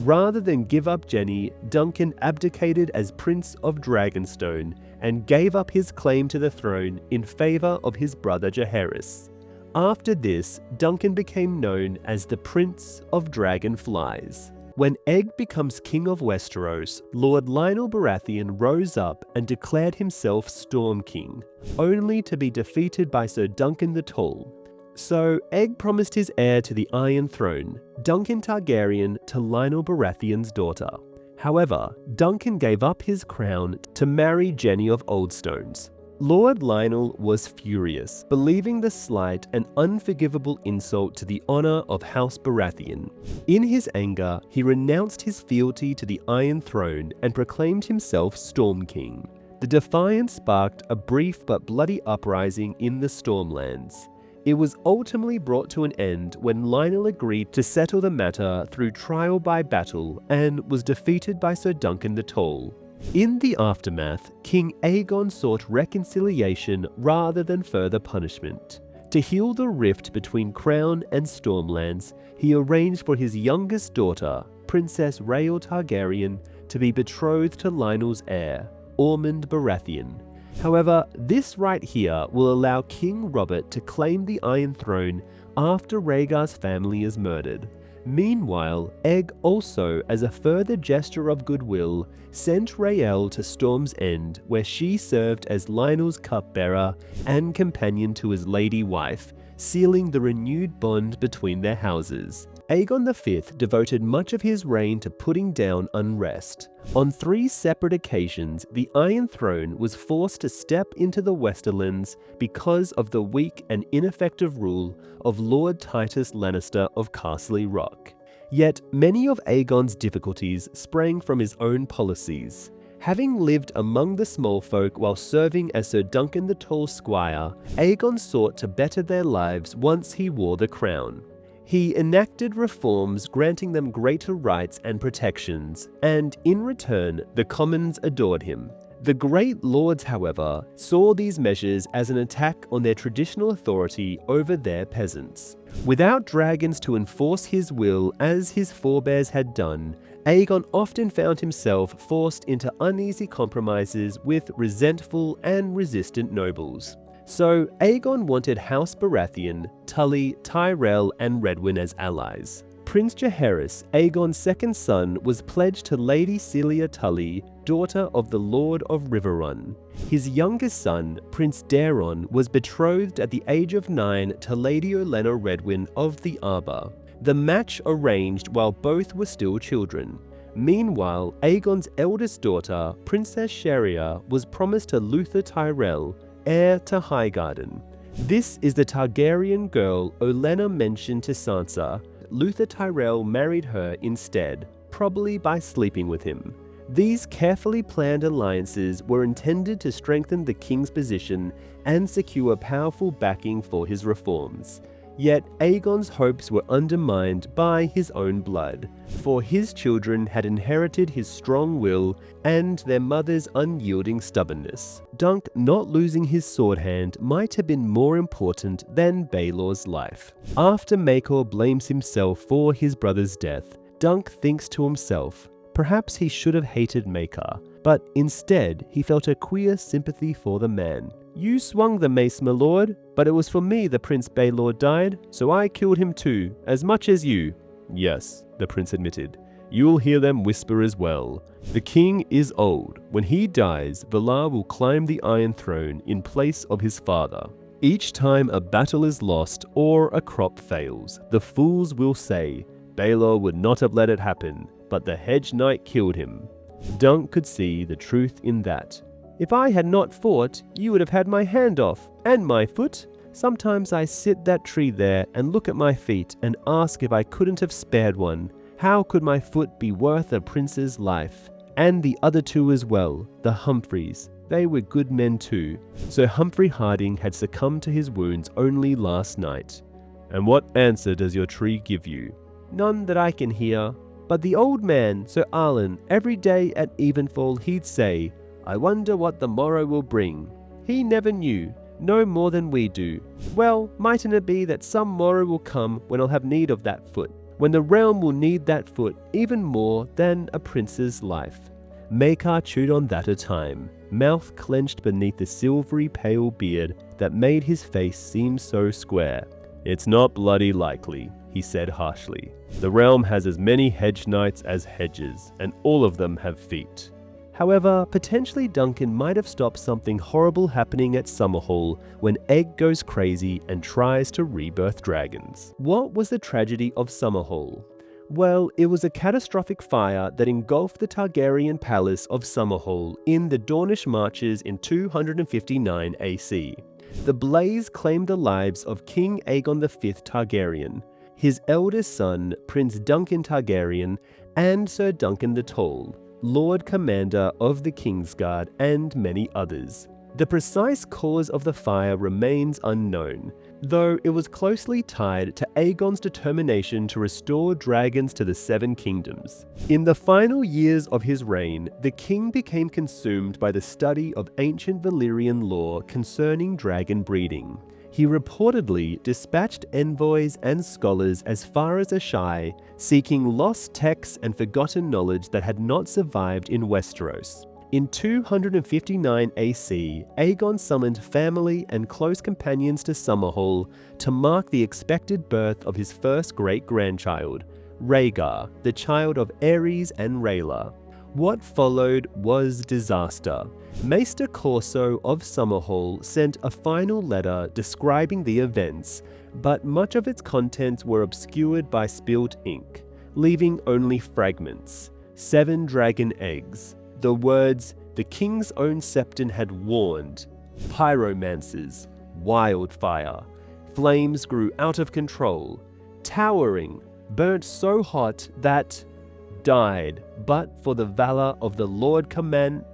S1: Rather than give up Jenny, Duncan abdicated as Prince of Dragonstone and gave up his claim to the throne in favour of his brother Jaehaerys. After this, Duncan became known as the Prince of Dragonflies. When Egg becomes King of Westeros, Lord Lionel Baratheon rose up and declared himself Storm King, only to be defeated by Sir Duncan the Tall. So Egg promised his heir to the Iron Throne, Duncan Targaryen, to Lionel Baratheon's daughter. However, Duncan gave up his crown to marry Jenny of Oldstones. Lord Lionel was furious, believing the slight an unforgivable insult to the honor of House Baratheon. In his anger, he renounced his fealty to the Iron Throne and proclaimed himself Storm King. The defiance sparked a brief but bloody uprising in the Stormlands. It was ultimately brought to an end when Lionel agreed to settle the matter through trial by battle and was defeated by Sir Duncan the Tall. In the aftermath, King Aegon sought reconciliation rather than further punishment. To heal the rift between Crown and Stormlands, he arranged for his youngest daughter, Princess Rhael Targaryen, to be betrothed to Lionel's heir, Aemond Baratheon. However, this right here will allow King Robert to claim the Iron Throne after Rhaegar's family is murdered. Meanwhile, Egg also, as a further gesture of goodwill, sent Rhael to Storm's End, where she served as Lionel's cupbearer and companion to his lady wife, sealing the renewed bond between their houses. Aegon V devoted much of his reign to putting down unrest. On 3 separate occasions, the Iron Throne was forced to step into the Westerlands because of the weak and ineffective rule of Lord Titus Lannister of Castle Rock. Yet many of Aegon's difficulties sprang from his own policies. Having lived among the small folk while serving as Sir Duncan the Tall's squire, Aegon sought to better their lives once he wore the crown. He enacted reforms granting them greater rights and protections, and in return, the commons adored him. The great lords, however, saw these measures as an attack on their traditional authority over their peasants. Without dragons to enforce his will as his forebears had done, Aegon often found himself forced into uneasy compromises with resentful and resistant nobles. So Aegon wanted House Baratheon, Tully, Tyrell, and Redwyn as allies. Prince Jaehaerys, Aegon's second son, was pledged to Lady Celia Tully, daughter of the Lord of Riverrun. His youngest son, Prince Daeron, was betrothed at the age of 9 to Lady Olenna Redwyn of the Arbor. The match arranged while both were still children. Meanwhile, Aegon's eldest daughter, Princess Sharia, was promised to Luther Tyrell, heir to Highgarden. This is the Targaryen girl Olenna mentioned to Sansa. Luther Tyrell married her instead, probably by sleeping with him. These carefully planned alliances were intended to strengthen the king's position and secure powerful backing for his reforms. Yet Aegon's hopes were undermined by his own blood, for his children had inherited his strong will and their mother's unyielding stubbornness. Dunk not losing his sword hand might have been more important than Baelor's life. After Maegor blames himself for his brother's death, Dunk thinks to himself, perhaps he should have hated Maegor, but instead he felt a queer sympathy for the man. You swung the mace, my lord, but it was for me the Prince Baelor died, so I killed him too, as much as you. Yes, the prince admitted. You'll hear them whisper as well. The king is old. When he dies, Valar will climb the Iron Throne in place of his father. Each time a battle is lost or a crop fails, the fools will say, Baelor would not have let it happen, but the Hedge Knight killed him. Dunk could see the truth in that. If I had not fought, you would have had my hand off, and my foot. Sometimes I sit that tree there and look at my feet and ask if I couldn't have spared one. How could my foot be worth a prince's life? And the other two as well, the Humphreys. They were good men too. Sir Humphrey Harding had succumbed to his wounds only last night. And what answer does your tree give you? None that I can hear. But the old man, Sir Arlen, every day at evenfall he'd say, I wonder what the morrow will bring. He never knew, no more than we do. Well, mightn't it be that some morrow will come when I'll have need of that foot, when the realm will need that foot even more than a prince's life. Maegor chewed on that a time, mouth clenched beneath the silvery pale beard that made his face seem so square. It's not bloody likely, he said harshly. The realm has as many hedge knights as hedges, and all of them have feet. However, potentially Duncan might have stopped something horrible happening at Summerhall when Egg goes crazy and tries to rebirth dragons. What was the tragedy of Summerhall? Well, it was a catastrophic fire that engulfed the Targaryen palace of Summerhall in the Dornish Marches in 259 AC. The blaze claimed the lives of King Aegon V Targaryen, his eldest son, Prince Duncan Targaryen, and Sir Duncan the Tall, Lord Commander of the Kingsguard, and many others. The precise cause of the fire remains unknown, though it was closely tied to Aegon's determination to restore dragons to the Seven Kingdoms. In the final years of his reign, the king became consumed by the study of ancient Valyrian lore concerning dragon breeding. He reportedly dispatched envoys and scholars as far as Asshai, seeking lost texts and forgotten knowledge that had not survived in Westeros. In 259 AC, Aegon summoned family and close companions to Summerhall to mark the expected birth of his first great-grandchild, Rhaegar, the child of Aerys and Rhaella. What followed was disaster. Maester Corso of Summerhall sent a final letter describing the events, but much of its contents were obscured by spilt ink, leaving only fragments. 7 dragon eggs. The words, "The king's own septon had warned," pyromancers, wildfire, flames grew out of control, towering, burnt so hot that died, but for the valor of the Lord Command.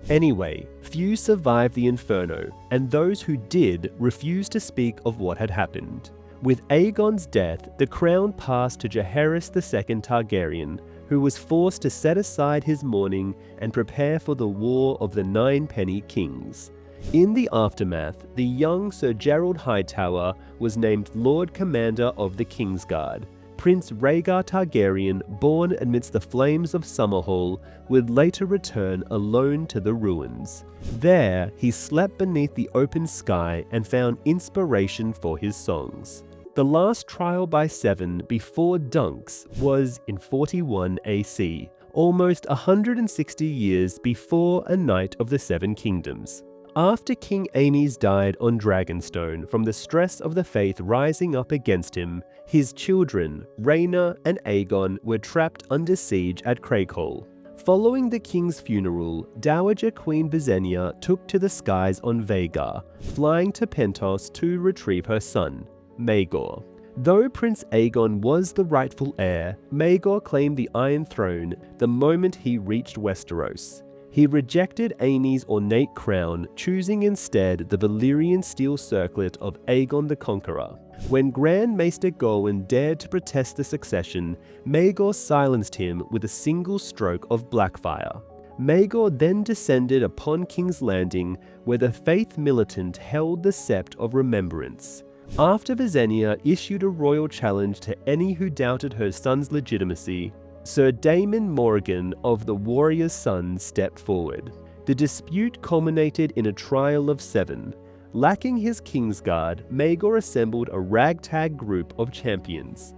S1: Anyway, few survived the inferno, and those who did refused to speak of what had happened. With Aegon's death, the crown passed to Jaehaerys II Targaryen, who was forced to set aside his mourning and prepare for the War of the Nine Penny Kings. In the aftermath, the young Sir Gerald Hightower was named Lord Commander of the Kingsguard. Prince Rhaegar Targaryen, born amidst the flames of Summerhall, would later return alone to the ruins. There, he slept beneath the open sky and found inspiration for his songs. The last trial by 7 before Dunks was in 41 AC, almost 160 years before A Knight of the Seven Kingdoms. After King Aenys died on Dragonstone from the stress of the faith rising up against him, his children, Rhaena and Aegon, were trapped under siege at Craighall. Following the king's funeral, Dowager Queen Visenya took to the skies on Vhagar, flying to Pentos to retrieve her son, Maegor. Though Prince Aegon was the rightful heir, Maegor claimed the Iron Throne the moment he reached Westeros. He rejected Aenys' ornate crown, choosing instead the Valyrian steel circlet of Aegon the Conqueror. When Grand Maester Gorwyn dared to protest the succession, Maegor silenced him with a single stroke of Blackfire. Maegor then descended upon King's Landing, where the faith militant held the Sept of Remembrance. After Visenya issued a royal challenge to any who doubted her son's legitimacy, Sir Daemon Morgan of the Warrior's Son stepped forward. The dispute culminated in a trial of 7. Lacking his Kingsguard, Maegor assembled a ragtag group of champions,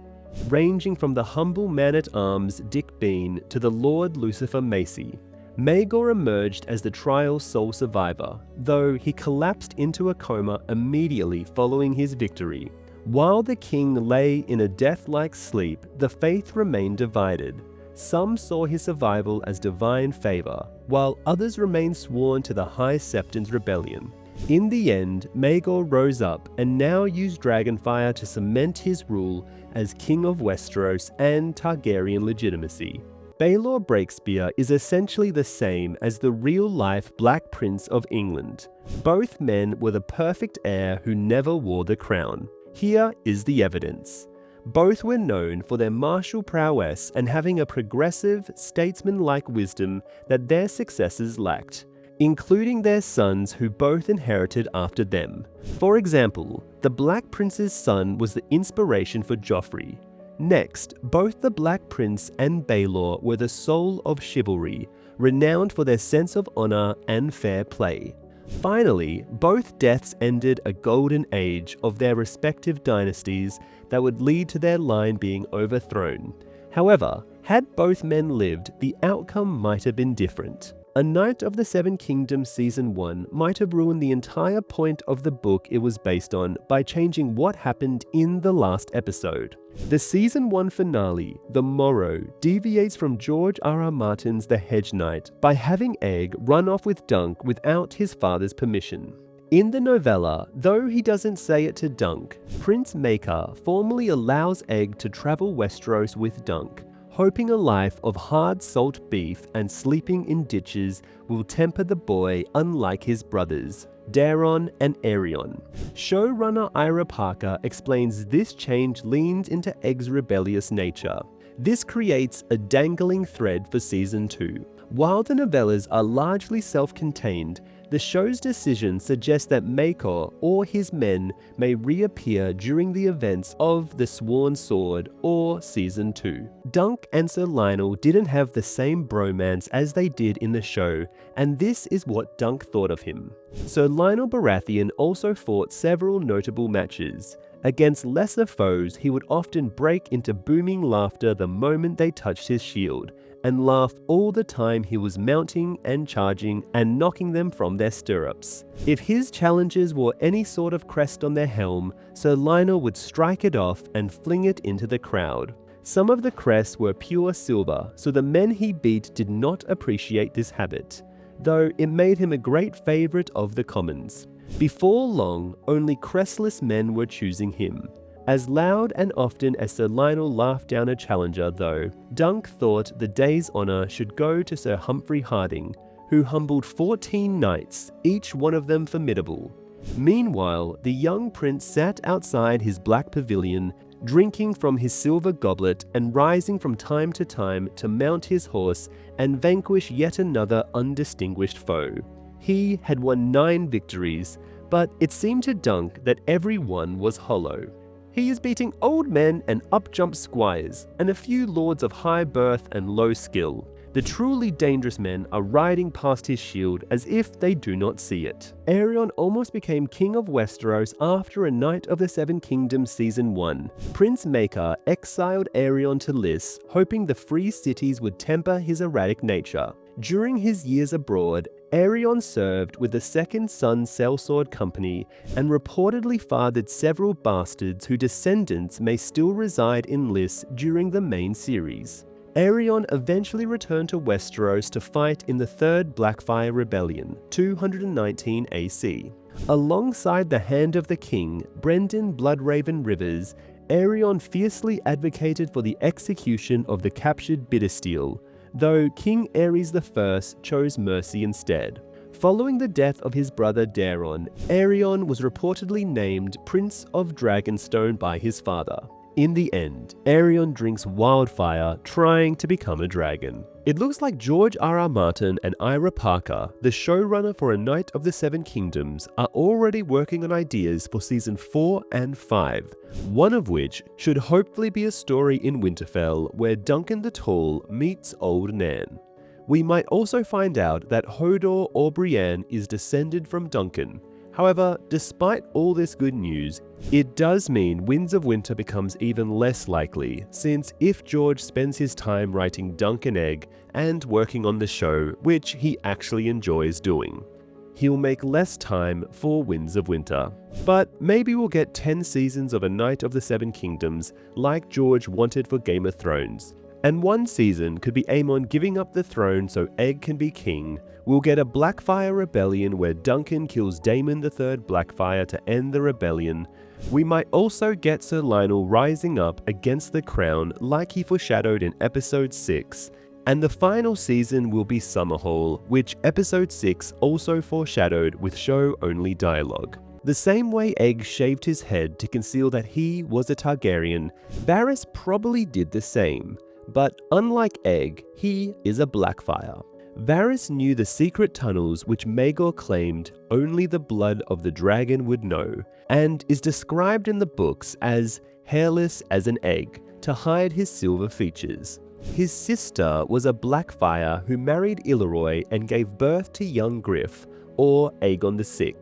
S1: ranging from the humble man-at-arms Dick Bean to the Lord Lucifer Macy. Maegor emerged as the trial's sole survivor, though he collapsed into a coma immediately following his victory. While the king lay in a death-like sleep, the faith remained divided. Some saw his survival as divine favor, while others remained sworn to the High Septon's rebellion. In the end, Maegor rose up and now used Dragonfire to cement his rule as King of Westeros and Targaryen legitimacy. Baelor Breakspear is essentially the same as the real-life Black Prince of England. Both men were the perfect heir who never wore the crown. Here is the evidence. Both were known for their martial prowess and having a progressive, statesman-like wisdom that their successors lacked, including their sons who both inherited after them. For example, the Black Prince's son was the inspiration for Joffrey. Next, both the Black Prince and Baelor were the soul of chivalry, renowned for their sense of honor and fair play. Finally, both deaths ended a golden age of their respective dynasties that would lead to their line being overthrown. However, had both men lived, the outcome might have been different. A Knight of the Seven Kingdoms Season 1 might have ruined the entire point of the book it was based on by changing what happened in the last episode. The Season 1 finale, The Morrow, deviates from George R.R. Martin's The Hedge Knight by having Egg run off with Dunk without his father's permission. In the novella, though he doesn't say it to Dunk, Prince Maekar formally allows Egg to travel Westeros with Dunk, hoping a life of hard salt beef and sleeping in ditches will temper the boy unlike his brothers, Daeron and Aerion. Showrunner Ira Parker explains this change leans into Egg's rebellious nature. This creates a dangling thread for Season 2. While the novellas are largely self-contained, the show's decision suggests that Maekar or his men may reappear during the events of The Sworn Sword or Season 2. Dunk and Sir Lionel didn't have the same bromance as they did in the show, and this is what Dunk thought of him. Sir Lionel Baratheon also fought several notable matches. Against lesser foes, he would often break into booming laughter the moment they touched his shield, and laugh all the time he was mounting and charging and knocking them from their stirrups. If his challengers wore any sort of crest on their helm, Sir Lionel would strike it off and fling it into the crowd. Some of the crests were pure silver, so the men he beat did not appreciate this habit, though it made him a great favourite of the commons. Before long, only crestless men were choosing him. As loud and often as Sir Lionel laughed down a challenger, though, Dunk thought the day's honour should go to Sir Humphrey Harding, who humbled 14 knights, each one of them formidable. Meanwhile, the young prince sat outside his black pavilion, drinking from his silver goblet and rising from time to mount his horse and vanquish yet another undistinguished foe. He had won 9 victories, but it seemed to Dunk that every one was hollow. He is beating old men and up-jump squires, and a few lords of high birth and low skill. The truly dangerous men are riding past his shield as if they do not see it. Aerion almost became king of Westeros after A Knight of the Seven Kingdoms Season 1. Prince Maekar exiled Aerion to Lys, hoping the free cities would temper his erratic nature. During his years abroad, Aerion served with the Second Son Sellsword Company and reportedly fathered several bastards whose descendants may still reside in Lys during the main series. Aerion eventually returned to Westeros to fight in the Third Blackfire Rebellion, 219 AC. Alongside the Hand of the King, Brendan Bloodraven Rivers, Aerion fiercely advocated for the execution of the captured Bittersteel, though King Aerys I chose mercy instead. Following the death of his brother Daeron, Aerion was reportedly named Prince of Dragonstone by his father. In the end, Aerion drinks wildfire trying to become a dragon. It looks like George R.R. Martin and Ira Parker, the showrunner for A Knight of the Seven Kingdoms, are already working on ideas for Season 4 and 5, one of which should hopefully be a story in Winterfell where Duncan the Tall meets Old Nan. We might also find out that Hodor or Brienne is descended from Duncan. However, despite all this good news, it does mean Winds of Winter becomes even less likely, since if George spends his time writing Dunk and Egg and working on the show, which he actually enjoys doing, he'll make less time for Winds of Winter. But maybe we'll get 10 seasons of A Knight of the Seven Kingdoms like George wanted for Game of Thrones. And one season could be Aemon giving up the throne so Egg can be king. We'll get a Blackfire rebellion where Duncan kills Daemon III Blackfire to end the rebellion. We might also get Sir Lionel rising up against the crown like he foreshadowed in Episode 6. And the final season will be Summerhall, which Episode 6 also foreshadowed with show-only dialogue. The same way Egg shaved his head to conceal that he was a Targaryen, Varys probably did the same. But unlike Egg, he is a Blackfire. Varys knew the secret tunnels which Maegor claimed only the blood of the dragon would know, and is described in the books as hairless as an egg, to hide his silver features. His sister was a Blackfire who married Illyroy and gave birth to young Griff, or Aegon VI,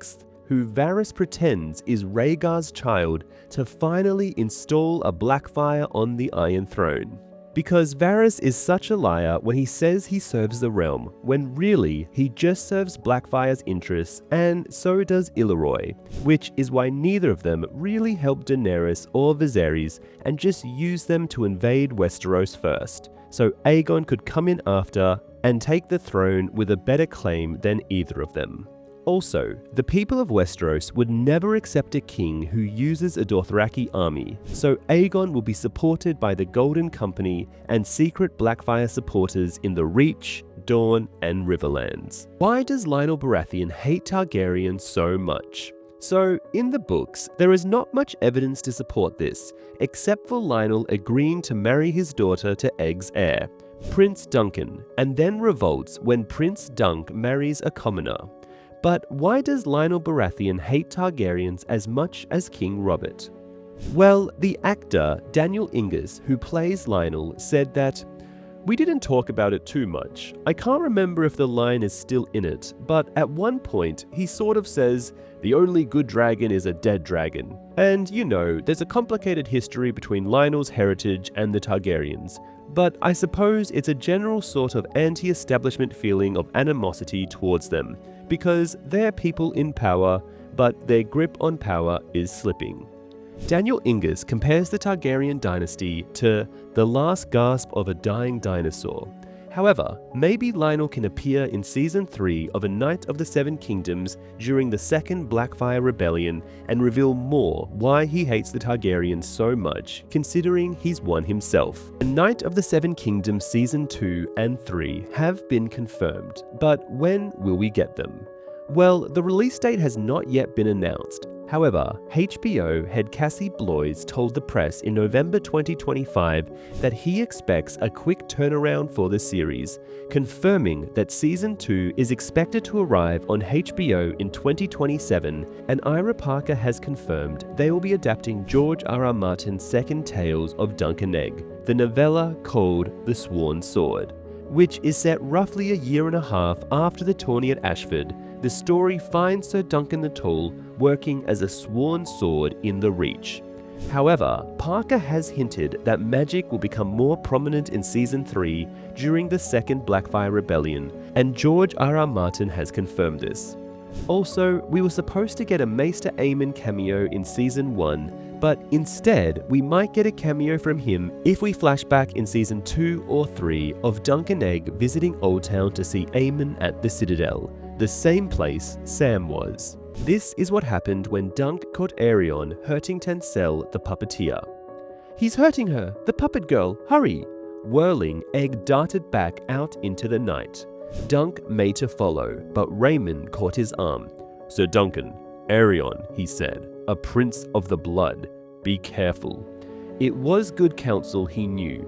S1: who Varys pretends is Rhaegar's child to finally install a Blackfire on the Iron Throne. Because Varys is such a liar when he says he serves the realm, when really he just serves Blackfire's interests, and so does Illyroy, which is why neither of them really helped Daenerys or Viserys and just used them to invade Westeros first, so Aegon could come in after and take the throne with a better claim than either of them. Also, the people of Westeros would never accept a king who uses a Dothraki army, so Aegon will be supported by the Golden Company and secret Blackfire supporters in the Reach, Dawn, and Riverlands. Why does Lionel Baratheon hate Targaryen so much? So, in the books, there is not much evidence to support this, except for Lionel agreeing to marry his daughter to Egg's heir, Prince Duncan, and then revolts when Prince Dunk marries a commoner. But why does Lionel Baratheon hate Targaryens as much as King Robert? Well, the actor Daniel Inges, who plays Lionel, said that, "We didn't talk about it too much. I can't remember if the line is still in it, but at one point he sort of says, 'The only good dragon is a dead dragon.' And you know, there's a complicated history between Lionel's heritage and the Targaryens. But I suppose it's a general sort of anti-establishment feeling of animosity towards them, because they're people in power, but their grip on power is slipping." Daniel Inges compares the Targaryen dynasty to the last gasp of a dying dinosaur. However, maybe Lionel can appear in Season 3 of A Knight of the Seven Kingdoms during the Second Blackfire Rebellion and reveal more why he hates the Targaryens so much, considering he's one himself. A Knight of the Seven Kingdoms Season 2 and 3 have been confirmed, but when will we get them? Well, the release date has not yet been announced. However, HBO head Cassie Bloys told the press in November 2025 that he expects a quick turnaround for the series, confirming that Season 2 is expected to arrive on HBO in 2027, and Ira Parker has confirmed they will be adapting George R.R. Martin's second Tales of Dunk and Egg, the novella called The Sworn Sword, which is set roughly a year and a half after the tourney at Ashford. The story finds Sir Duncan the Tall working as a sworn sword in the Reach. However, Parker has hinted that magic will become more prominent in Season 3 during the Second Blackfire Rebellion, and George R.R. Martin has confirmed this. Also, we were supposed to get a Maester Aemon cameo in Season 1, but instead, we might get a cameo from him if we flash back in Season 2 or 3 of Dunk and Egg visiting Oldtown to see Aemon at the Citadel, the same place Sam was. This is what happened when Dunk caught Arion hurting Tencel the puppeteer. "He's hurting her, the puppet girl, hurry!" Whirling, Egg darted back out into the night. Dunk made to follow, but Raymond caught his arm. "Sir Duncan, Arion," he said, "a prince of the blood. Be careful." It was good counsel, he knew.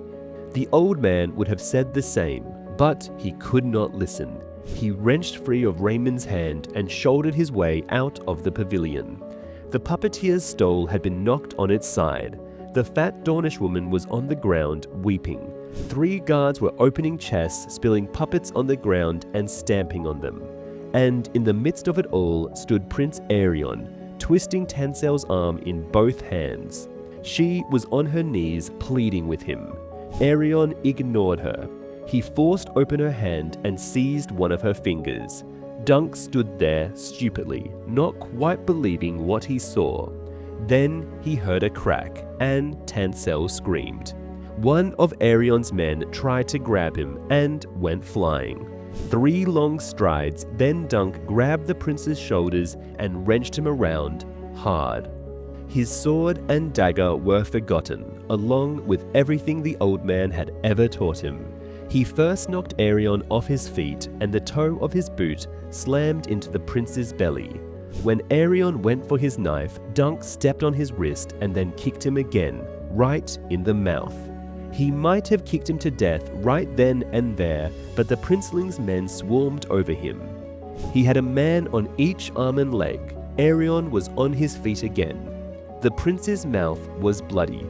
S1: The old man would have said the same, but he could not listen. He wrenched free of Raymond's hand and shouldered his way out of the pavilion. The puppeteer's stole had been knocked on its side. The fat Dornish woman was on the ground, weeping. 3 guards were opening chests, spilling puppets on the ground and stamping on them. And in the midst of it all stood Prince Arion, twisting Tensel's arm in both hands. She was on her knees pleading with him. Arion ignored her. He forced open her hand and seized one of her fingers. Dunk stood there stupidly, not quite believing what he saw. Then he heard a crack, and Tencel screamed. One of Arion's men tried to grab him and went flying. 3 long strides, then Dunk grabbed the prince's shoulders and wrenched him around, hard. His sword and dagger were forgotten, along with everything the old man had ever taught him. He first knocked Arion off his feet, and the toe of his boot slammed into the prince's belly. When Arion went for his knife, Dunk stepped on his wrist and then kicked him again, right in the mouth. He might have kicked him to death right then and there, but the princeling's men swarmed over him. He had a man on each arm and leg. Arion was on his feet again. The prince's mouth was bloody.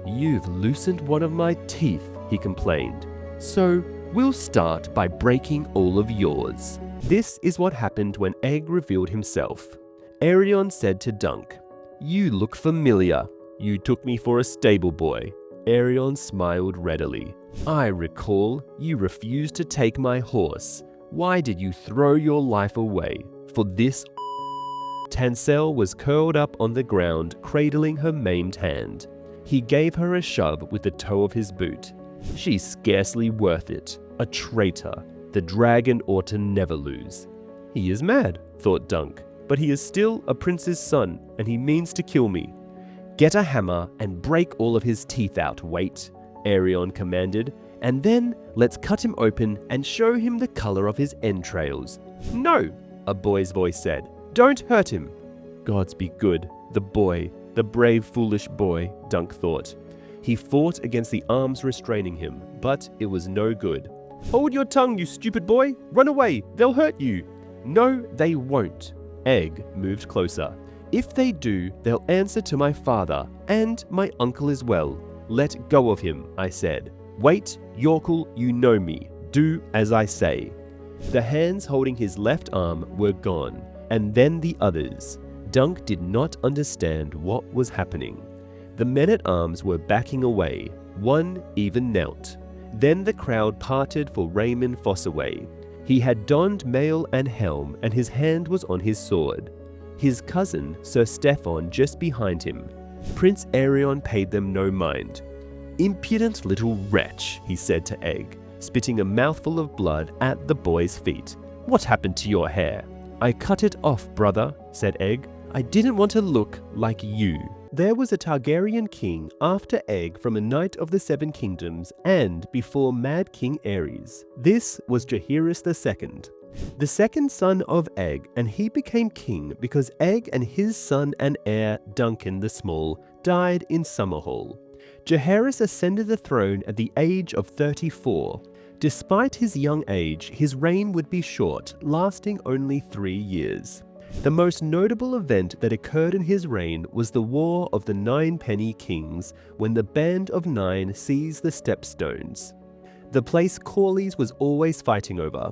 S1: "You've loosened one of my teeth," he complained. "So we'll start by breaking all of yours." This is what happened when Egg revealed himself. Arion said to Dunk, "You look familiar. You took me for a stable boy." Arion smiled readily. I recall you refused to take my horse. Why did you throw your life away for this? Tanselle was curled up on the ground, cradling her maimed hand. He gave her a shove with the toe of his boot. She's scarcely worth it. A traitor. The dragon ought to never lose. He is mad, thought Dunk, but he is still a prince's son, and he means to kill me. Get a hammer and break all of his teeth out, Wait, Arion commanded, and then let's cut him open and show him the color of his entrails. No, a boy's voice said. Don't hurt him. Gods be good, the boy, the brave, foolish boy, Dunk thought. He fought against the arms restraining him, but it was no good. Hold your tongue, you stupid boy! Run away! They'll hurt you! No, they won't. Egg moved closer. If they do, they'll answer to my father, and my uncle as well. Let go of him, I said. Wait, Yorkle, you know me. Do as I say. The hands holding his left arm were gone, and then the others. Dunk did not understand what was happening. The men-at-arms were backing away, one even knelt. Then the crowd parted for Raymond Fossaway. He had donned mail and helm, and his hand was on his sword. His cousin, Sir Stefan, just behind him. Prince Arion paid them no mind. Impudent little wretch, he said to Egg, spitting a mouthful of blood at the boy's feet. What happened to your hair? I cut it off, brother, said Egg. I didn't want to look like you. There was a Targaryen king after Egg from a Knight of the Seven Kingdoms and before Mad King Aerys. This was Jaehaerys II, the second son of Egg, and he became king because Egg and his son and heir Duncan the Small died in Summerhall. Jaehaerys ascended the throne at the age of 34. Despite his young age, his reign would be short, lasting only 3 years. The most notable event that occurred in his reign was the War of the Nine Penny Kings, when the Band of Nine seized the Stepstones, the place Corlys was always fighting over,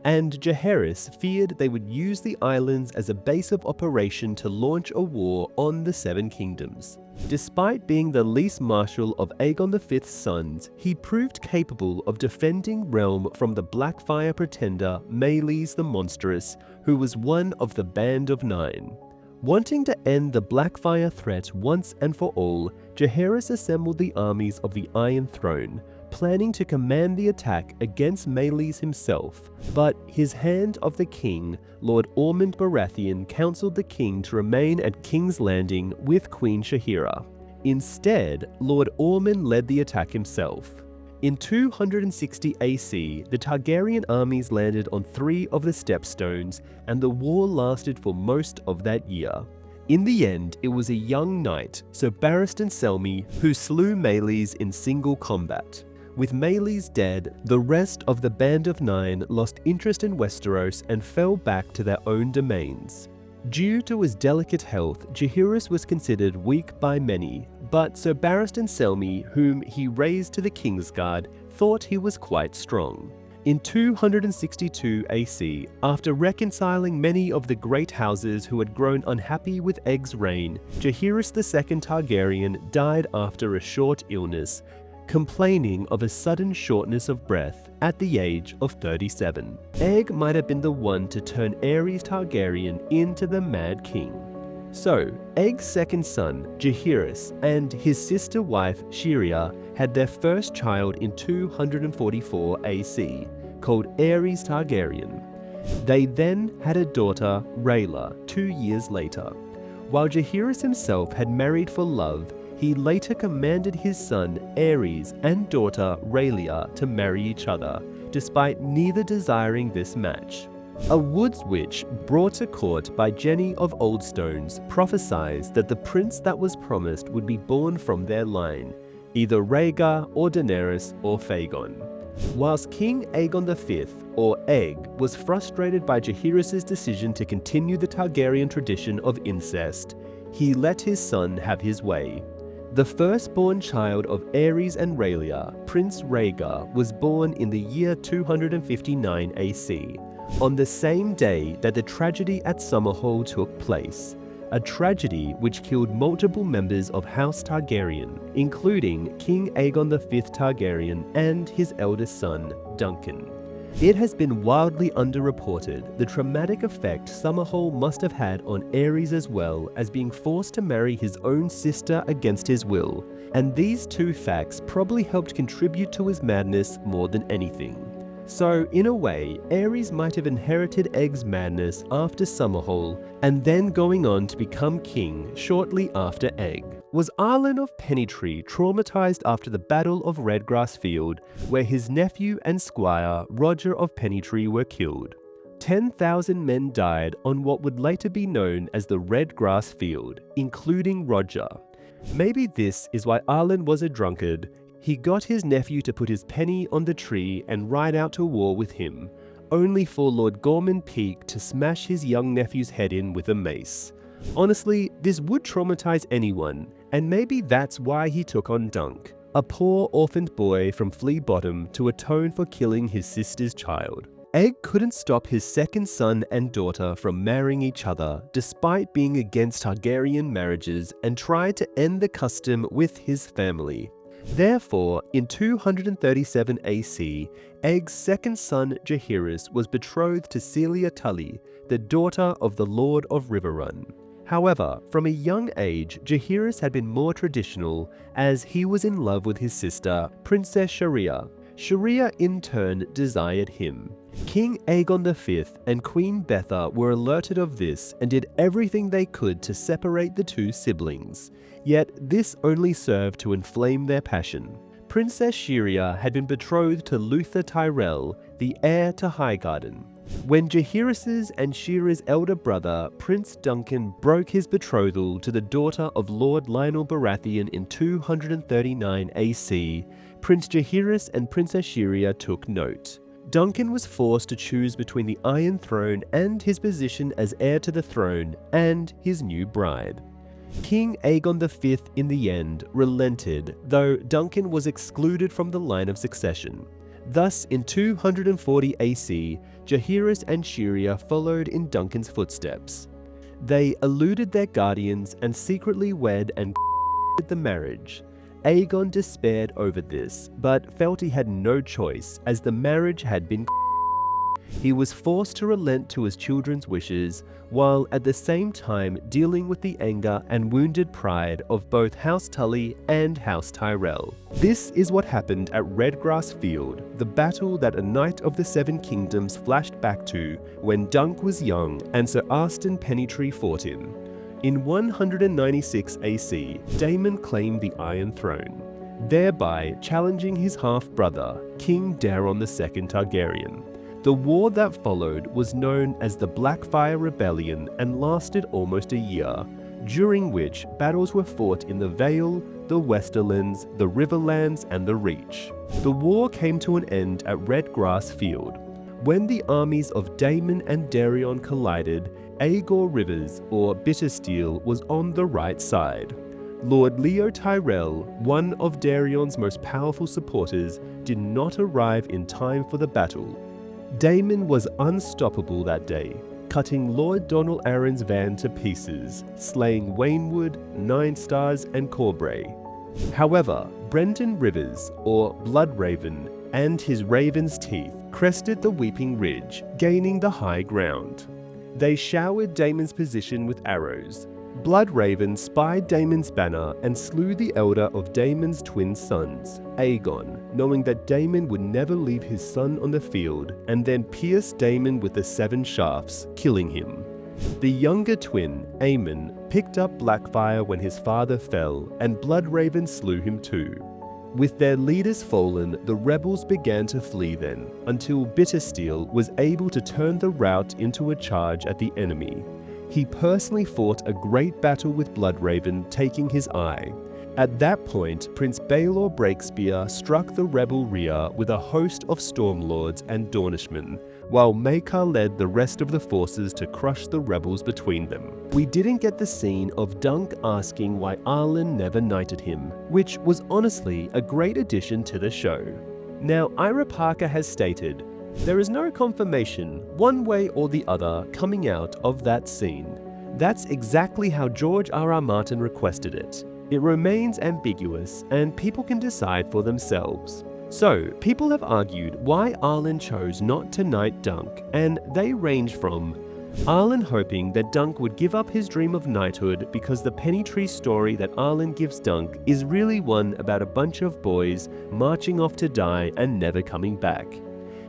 S1: and Jaehaerys feared they would use the islands as a base of operation to launch a war on the Seven Kingdoms. Despite being the least martial of Aegon V's sons, he proved capable of defending realm from the Blackfire pretender Meleys the Monstrous, who was one of the Band of Nine. Wanting to end the Blackfire threat once and for all, Jaehaerys assembled the armies of the Iron Throne, planning to command the attack against Meleys himself, but his Hand of the King, Lord Ormond Baratheon, counseled the king to remain at King's Landing with Queen Shaehaira. Instead, Lord Ormond led the attack himself. In 260 AC, the Targaryen armies landed on 3 of the Stepstones, and the war lasted for most of that year. In the end, it was a young knight, Sir Barristan Selmy, who slew Meleys in single combat. With Meleys dead, the rest of the Band of Nine lost interest in Westeros and fell back to their own domains. Due to his delicate health, Jaehaerys was considered weak by many, but Sir Barristan Selmy, whom he raised to the Kingsguard, thought he was quite strong. In 262 AC, after reconciling many of the great houses who had grown unhappy with Egg's reign, Jaehaerys II Targaryen died after a short illness, complaining of a sudden shortness of breath at the age of 37. Egg might have been the one to turn Aerys Targaryen into the Mad King. So, Egg's second son, Jaehaerys, and his sister wife, Shirya, had their first child in 244 AC, called Aerys Targaryen. They then had a daughter, Rhaella, 2 years later. While Jaehaerys himself had married for love, he later commanded his son, Aerys, and daughter, Rhaella, to marry each other, despite neither desiring this match. A woods witch brought to court by Jenny of Oldstones prophesied that the prince that was promised would be born from their line, either Rhaegar or Daenerys or Fagon. Whilst King Aegon V, or Egg, was frustrated by Jaehaerys' decision to continue the Targaryen tradition of incest, he let his son have his way. The firstborn child of Aerys and Rhaella, Prince Rhaegar, was born in the year 259 AC, on the same day that the tragedy at Summerhall took place. a tragedy which killed multiple members of House Targaryen, including King Aegon V Targaryen and his eldest son, Duncan. It has been wildly underreported the traumatic effect Summerhall must have had on Aerys, as well as being forced to marry his own sister against his will, and these two facts probably helped contribute to his madness more than anything. So, in a way, Aerys might have inherited Egg's madness after Summerhall, and then going on to become king shortly after Egg. Was Arlen of Pennytree traumatized after the Battle of Redgrass Field, where his nephew and squire Roger of Pennytree were killed? 10,000 men died on what would later be known as the Redgrass Field, including Roger. Maybe this is why Arlen was a drunkard. He got his nephew to put his penny on the tree and ride out to war with him, only for Lord Gorman Peake to smash his young nephew's head in with a mace. Honestly, this would traumatize anyone, and maybe that's why he took on Dunk, a poor orphaned boy from Flea Bottom, to atone for killing his sister's child. Egg couldn't stop his second son and daughter from marrying each other despite being against Targaryen marriages, and tried to end the custom with his family. Therefore, in 237 AC, Egg's second son Jaehaerys was betrothed to Celia Tully, the daughter of the Lord of Riverrun. However, from a young age, Jaehaerys had been more traditional, as he was in love with his sister, Princess Sharia. Sharia in turn desired him. King Aegon V and Queen Betha were alerted of this and did everything they could to separate the two siblings. Yet this only served to inflame their passion. Princess Sharia had been betrothed to Luther Tyrell, the heir to Highgarden. When Jaehaerys' and Shira's elder brother, Prince Duncan, broke his betrothal to the daughter of Lord Lionel Baratheon in 239 AC, Prince Jaehaerys and Princess Sharia took note. Duncan was forced to choose between the Iron Throne and his position as heir to the throne and his new bride. King Aegon V in the end relented, though Duncan was excluded from the line of succession. Thus, in 240 AC, Jaehaerys and Sharia followed in Duncan's footsteps. They eluded their guardians and secretly wed and the marriage. Aegon despaired over this, but felt he had no choice, as the marriage had been. He was forced to relent to his children's wishes, while at the same time dealing with the anger and wounded pride of both House Tully and House Tyrell. This is what happened at Redgrass Field, the battle that a Knight of the Seven Kingdoms flashed back to when Dunk was young and Sir Arstan Pennytree fought in. In 196 AC, Daemon claimed the Iron Throne, thereby challenging his half-brother, King Daeron II Targaryen. The war that followed was known as the Blackfire Rebellion and lasted almost a year, during which battles were fought in the Vale, the Westerlands, the Riverlands, and the Reach. The war came to an end at Redgrass Field. When the armies of Daemon and Daeron collided, Aegor Rivers, or Bittersteel, was on the right side. Lord Leo Tyrell, one of Darion's most powerful supporters, did not arrive in time for the battle. Daemon was unstoppable that day, cutting Lord Donal Arryn's van to pieces, slaying Waynwood, Nine Stars, and Corbray. However, Brendan Rivers, or Bloodraven, and his Raven's Teeth crested the Weeping Ridge, gaining the high ground. They showered Daemon's position with arrows. Bloodraven spied Daemon's banner and slew the elder of Daemon's twin sons, Aegon, knowing that Daemon would never leave his son on the field, and then pierced Daemon with the 7 shafts, killing him. The younger twin, Aemon, picked up Blackfire when his father fell, and Bloodraven slew him too. With their leaders fallen, the rebels began to flee then, until Bittersteel was able to turn the rout into a charge at the enemy. He personally fought a great battle with Bloodraven, taking his eye. At that point, Prince Baelor Breakspear struck the rebel rear with a host of Stormlords and Dornishmen, while Maekar led the rest of the forces to crush the rebels between them. We didn't get the scene of Dunk asking why Arlen never knighted him, which was honestly a great addition to the show. Now, Ira Parker has stated, "There is no confirmation, one way or the other, coming out of that scene. That's exactly how George R.R. Martin requested it. It remains ambiguous, and people can decide for themselves. So, people have argued why Arlen chose not to knight Dunk, and they range from Arlen hoping that Dunk would give up his dream of knighthood because the Pennytree story that Arlen gives Dunk is really one about a bunch of boys marching off to die and never coming back.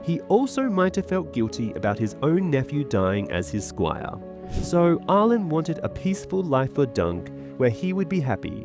S1: He also might have felt guilty about his own nephew dying as his squire. So Arlen wanted a peaceful life for Dunk where he would be happy,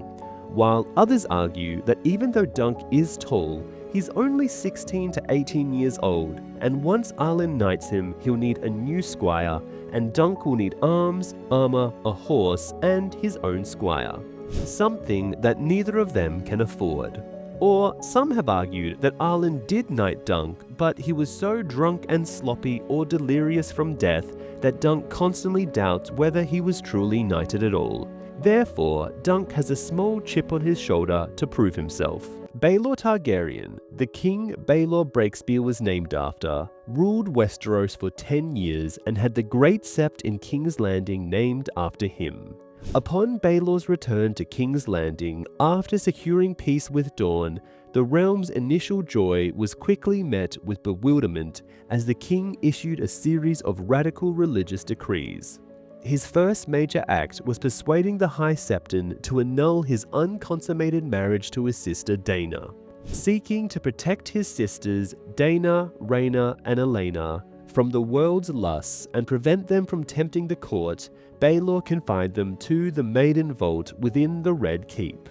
S1: while others argue that even though Dunk is tall, he's only 16 to 18 years old, and once Arlen knights him, he'll need a new squire, and Dunk will need arms, armor, a horse, and his own squire. Something that neither of them can afford. Or some have argued that Arlen did knight Dunk, but he was so drunk and sloppy or delirious from death that Dunk constantly doubts whether he was truly knighted at all. Therefore, Dunk has a small chip on his shoulder to prove himself. Baelor Targaryen, the king Baelor Breakspear was named after, ruled Westeros for 10 years and had the Great Sept in King's Landing named after him. Upon Baelor's return to King's Landing after securing peace with Dorne, the realm's initial joy was quickly met with bewilderment as the king issued a series of radical religious decrees. His first major act was persuading the High Septon to annul his unconsummated marriage to his sister Dana. Seeking to protect his sisters Dana, Rhaena, and Elena from the world's lusts and prevent them from tempting the court, Baelor confined them to the Maiden Vault within the Red Keep.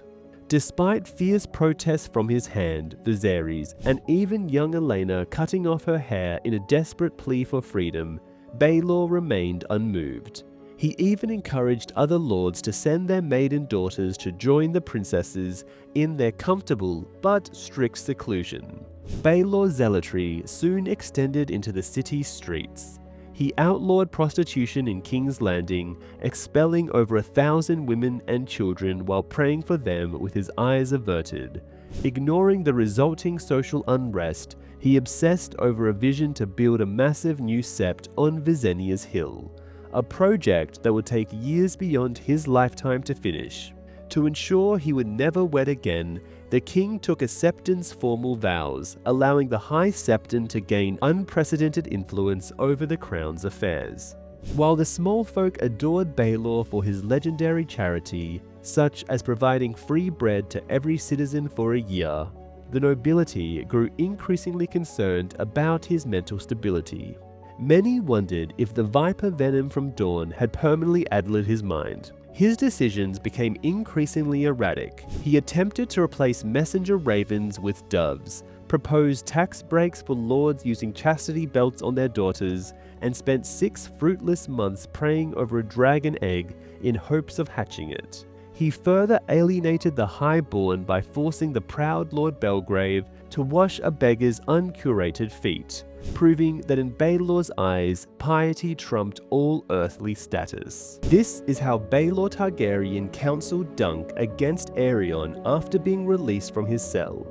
S1: Despite fierce protests from his hand, Viserys, and even young Elena cutting off her hair in a desperate plea for freedom, Baelor remained unmoved. He even encouraged other lords to send their maiden daughters to join the princesses in their comfortable but strict seclusion. Baelor's zealotry soon extended into the city's streets. He outlawed prostitution in King's Landing, expelling over 1,000 women and children while praying for them with his eyes averted. Ignoring the resulting social unrest, he obsessed over a vision to build a massive new sept on Visenia's Hill, a project that would take years beyond his lifetime to finish. To ensure he would never wed again, the king took a septon's formal vows, allowing the High Septon to gain unprecedented influence over the crown's affairs. While the small folk adored Baelor for his legendary charity, such as providing free bread to every citizen for a year, the nobility grew increasingly concerned about his mental stability. Many wondered if the viper venom from Dorne had permanently addled his mind. His decisions became increasingly erratic. He attempted to replace messenger ravens with doves, proposed tax breaks for lords using chastity belts on their daughters, and spent 6 fruitless months praying over a dragon egg in hopes of hatching it. He further alienated the highborn by forcing the proud Lord Belgrave to wash a beggar's uncurated feet, proving that in Baelor's eyes, piety trumped all earthly status. This is how Baelor Targaryen counseled Dunk against Arion after being released from his cell.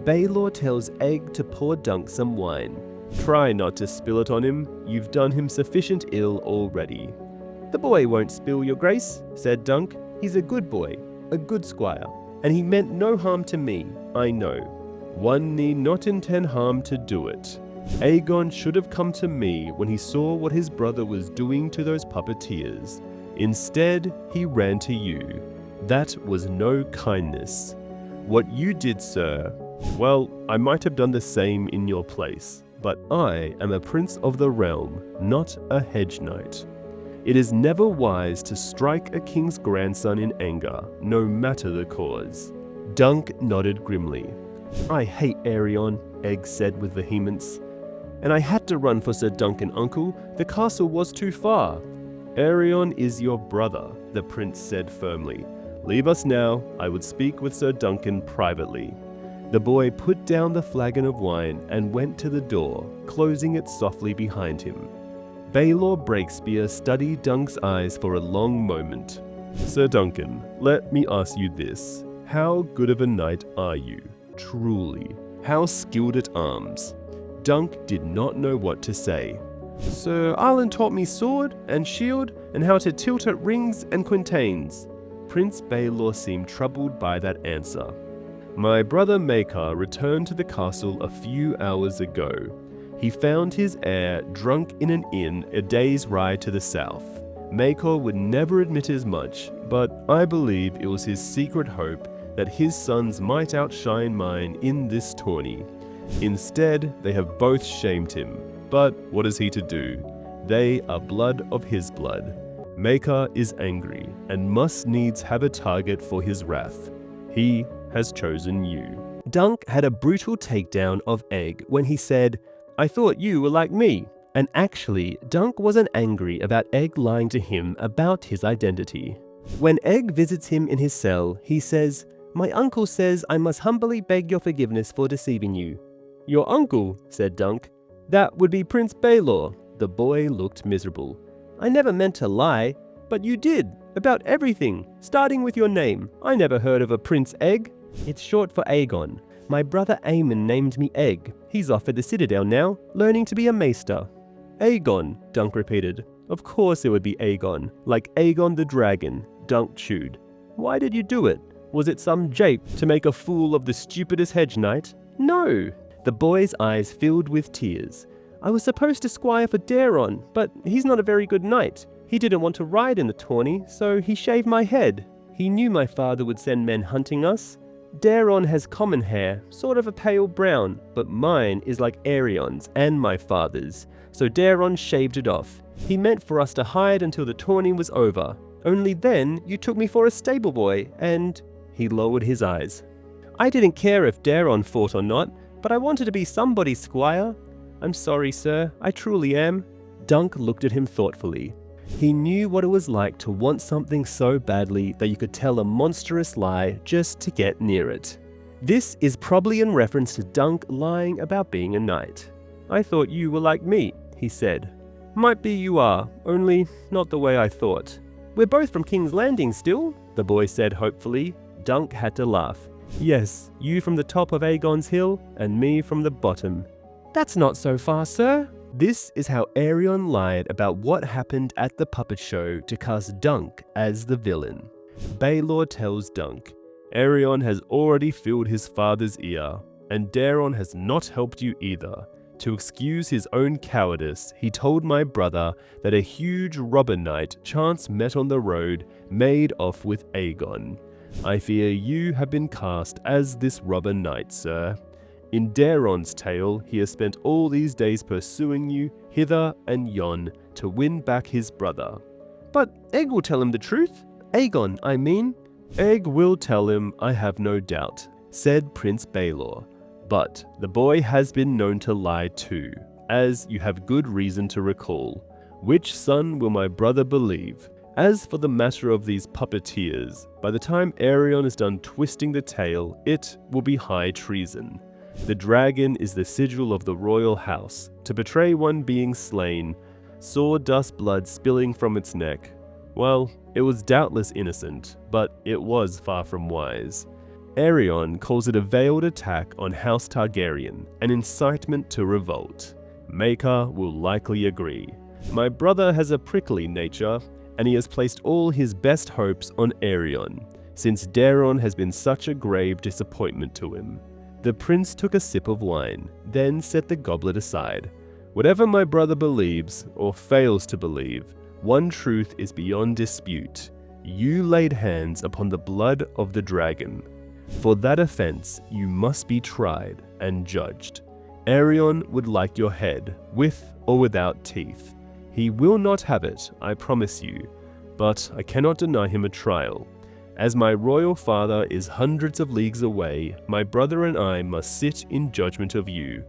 S1: Baelor tells Egg to pour Dunk some wine. "Try not to spill it on him, you've done him sufficient ill already." "The boy won't spill, your grace," said Dunk. "He's a good boy, a good squire, and he meant no harm to me, I know." "One need not intend harm to do it. Aegon should have come to me when he saw what his brother was doing to those puppeteers. Instead, he ran to you. That was no kindness. What you did, sir, well, I might have done the same in your place, but I am a prince of the realm, not a hedge knight. It is never wise to strike a king's grandson in anger, no matter the cause." Dunk nodded grimly. "I hate Arion," Egg said with vehemence. "And I had to run for Sir Duncan, uncle. The castle was too far." "Arion is your brother," the prince said firmly. "Leave us now. I would speak with Sir Duncan privately." The boy put down the flagon of wine and went to the door, closing it softly behind him. Baelor Breakspear studied Dunk's eyes for a long moment. "Sir Duncan, let me ask you this. How good of a knight are you, truly? How skilled at arms?" Dunk did not know what to say. Sir Arlen taught me sword and shield and how to tilt at rings and quintains. Prince Baelor seemed troubled by that answer. My brother Maekar returned to the castle a few hours ago. He found his heir drunk in an inn a day's ride to the south. Maekar would never admit as much, but I believe it was his secret hope that his sons might outshine mine in this tourney. Instead, they have both shamed him. But what is he to do? They are blood of his blood. Maekar is angry and must needs have a target for his wrath. He has chosen you. Dunk had a brutal takedown of Egg when he said, "I thought you were like me." And actually, Dunk wasn't angry about Egg lying to him about his identity. When Egg visits him in his cell, he says, "My uncle says I must humbly beg your forgiveness for deceiving you." "Your uncle?" said Dunk. "That would be Prince Baelor." The boy looked miserable. "I never meant to lie, but you did, about everything, starting with your name. I never heard of a Prince Egg." "It's short for Aegon. My brother Aemon named me Egg. He's off at the Citadel now, learning to be a maester." "Aegon," Dunk repeated. "Of course it would be Aegon, like Aegon the dragon," Dunk chewed. "Why did you do it? Was it some jape to make a fool of the stupidest Hedge Knight?" "No." The boy's eyes filled with tears. "I was supposed to squire for Daeron, but he's not a very good knight. He didn't want to ride in the tourney, so he shaved my head. He knew my father would send men hunting us. Daeron has common hair, sort of a pale brown, but mine is like Aerion's and my father's, so Daeron shaved it off. He meant for us to hide until the tourney was over. Only then you took me for a stable boy, and..." He lowered his eyes. "I didn't care if Daeron fought or not, but I wanted to be somebody's squire. I'm sorry, sir, I truly am." Dunk looked at him thoughtfully. He knew what it was like to want something so badly that you could tell a monstrous lie just to get near it. This is probably in reference to Dunk lying about being a knight. "I thought you were like me," he said. "Might be you are, only not the way I thought." "We're both from King's Landing still," the boy said hopefully. Dunk had to laugh. "Yes, you from the top of Aegon's Hill, and me from the bottom." "That's not so far, sir." This is how Arion lied about what happened at the puppet show to cast Dunk as the villain. Baelor tells Dunk, "Arion has already filled his father's ear, and Daeron has not helped you either. To excuse his own cowardice, he told my brother that a huge robber knight chance met on the road made off with Aegon. I fear you have been cast as this robber knight, sir. In Daeron's tale, he has spent all these days pursuing you hither and yon to win back his brother." "But Egg will tell him the truth. Aegon, I mean." "Egg will tell him, I have no doubt," said Prince Baelor. "But the boy has been known to lie too, as you have good reason to recall. Which son will my brother believe? As for the matter of these puppeteers, by the time Arion is done twisting the tale, it will be high treason. The dragon is the sigil of the royal house. To betray one being slain, sawdust blood spilling from its neck. Well, it was doubtless innocent, but it was far from wise. Arion calls it a veiled attack on House Targaryen, an incitement to revolt. Maekar will likely agree. My brother has a prickly nature, and he has placed all his best hopes on Arion, since Daeron has been such a grave disappointment to him." The prince took a sip of wine, then set the goblet aside. "Whatever my brother believes, or fails to believe, one truth is beyond dispute. You laid hands upon the blood of the dragon. For that offense, you must be tried and judged. Arion would like your head, with or without teeth. He will not have it, I promise you, but I cannot deny him a trial. As my royal father is hundreds of leagues away, my brother and I must sit in judgment of you,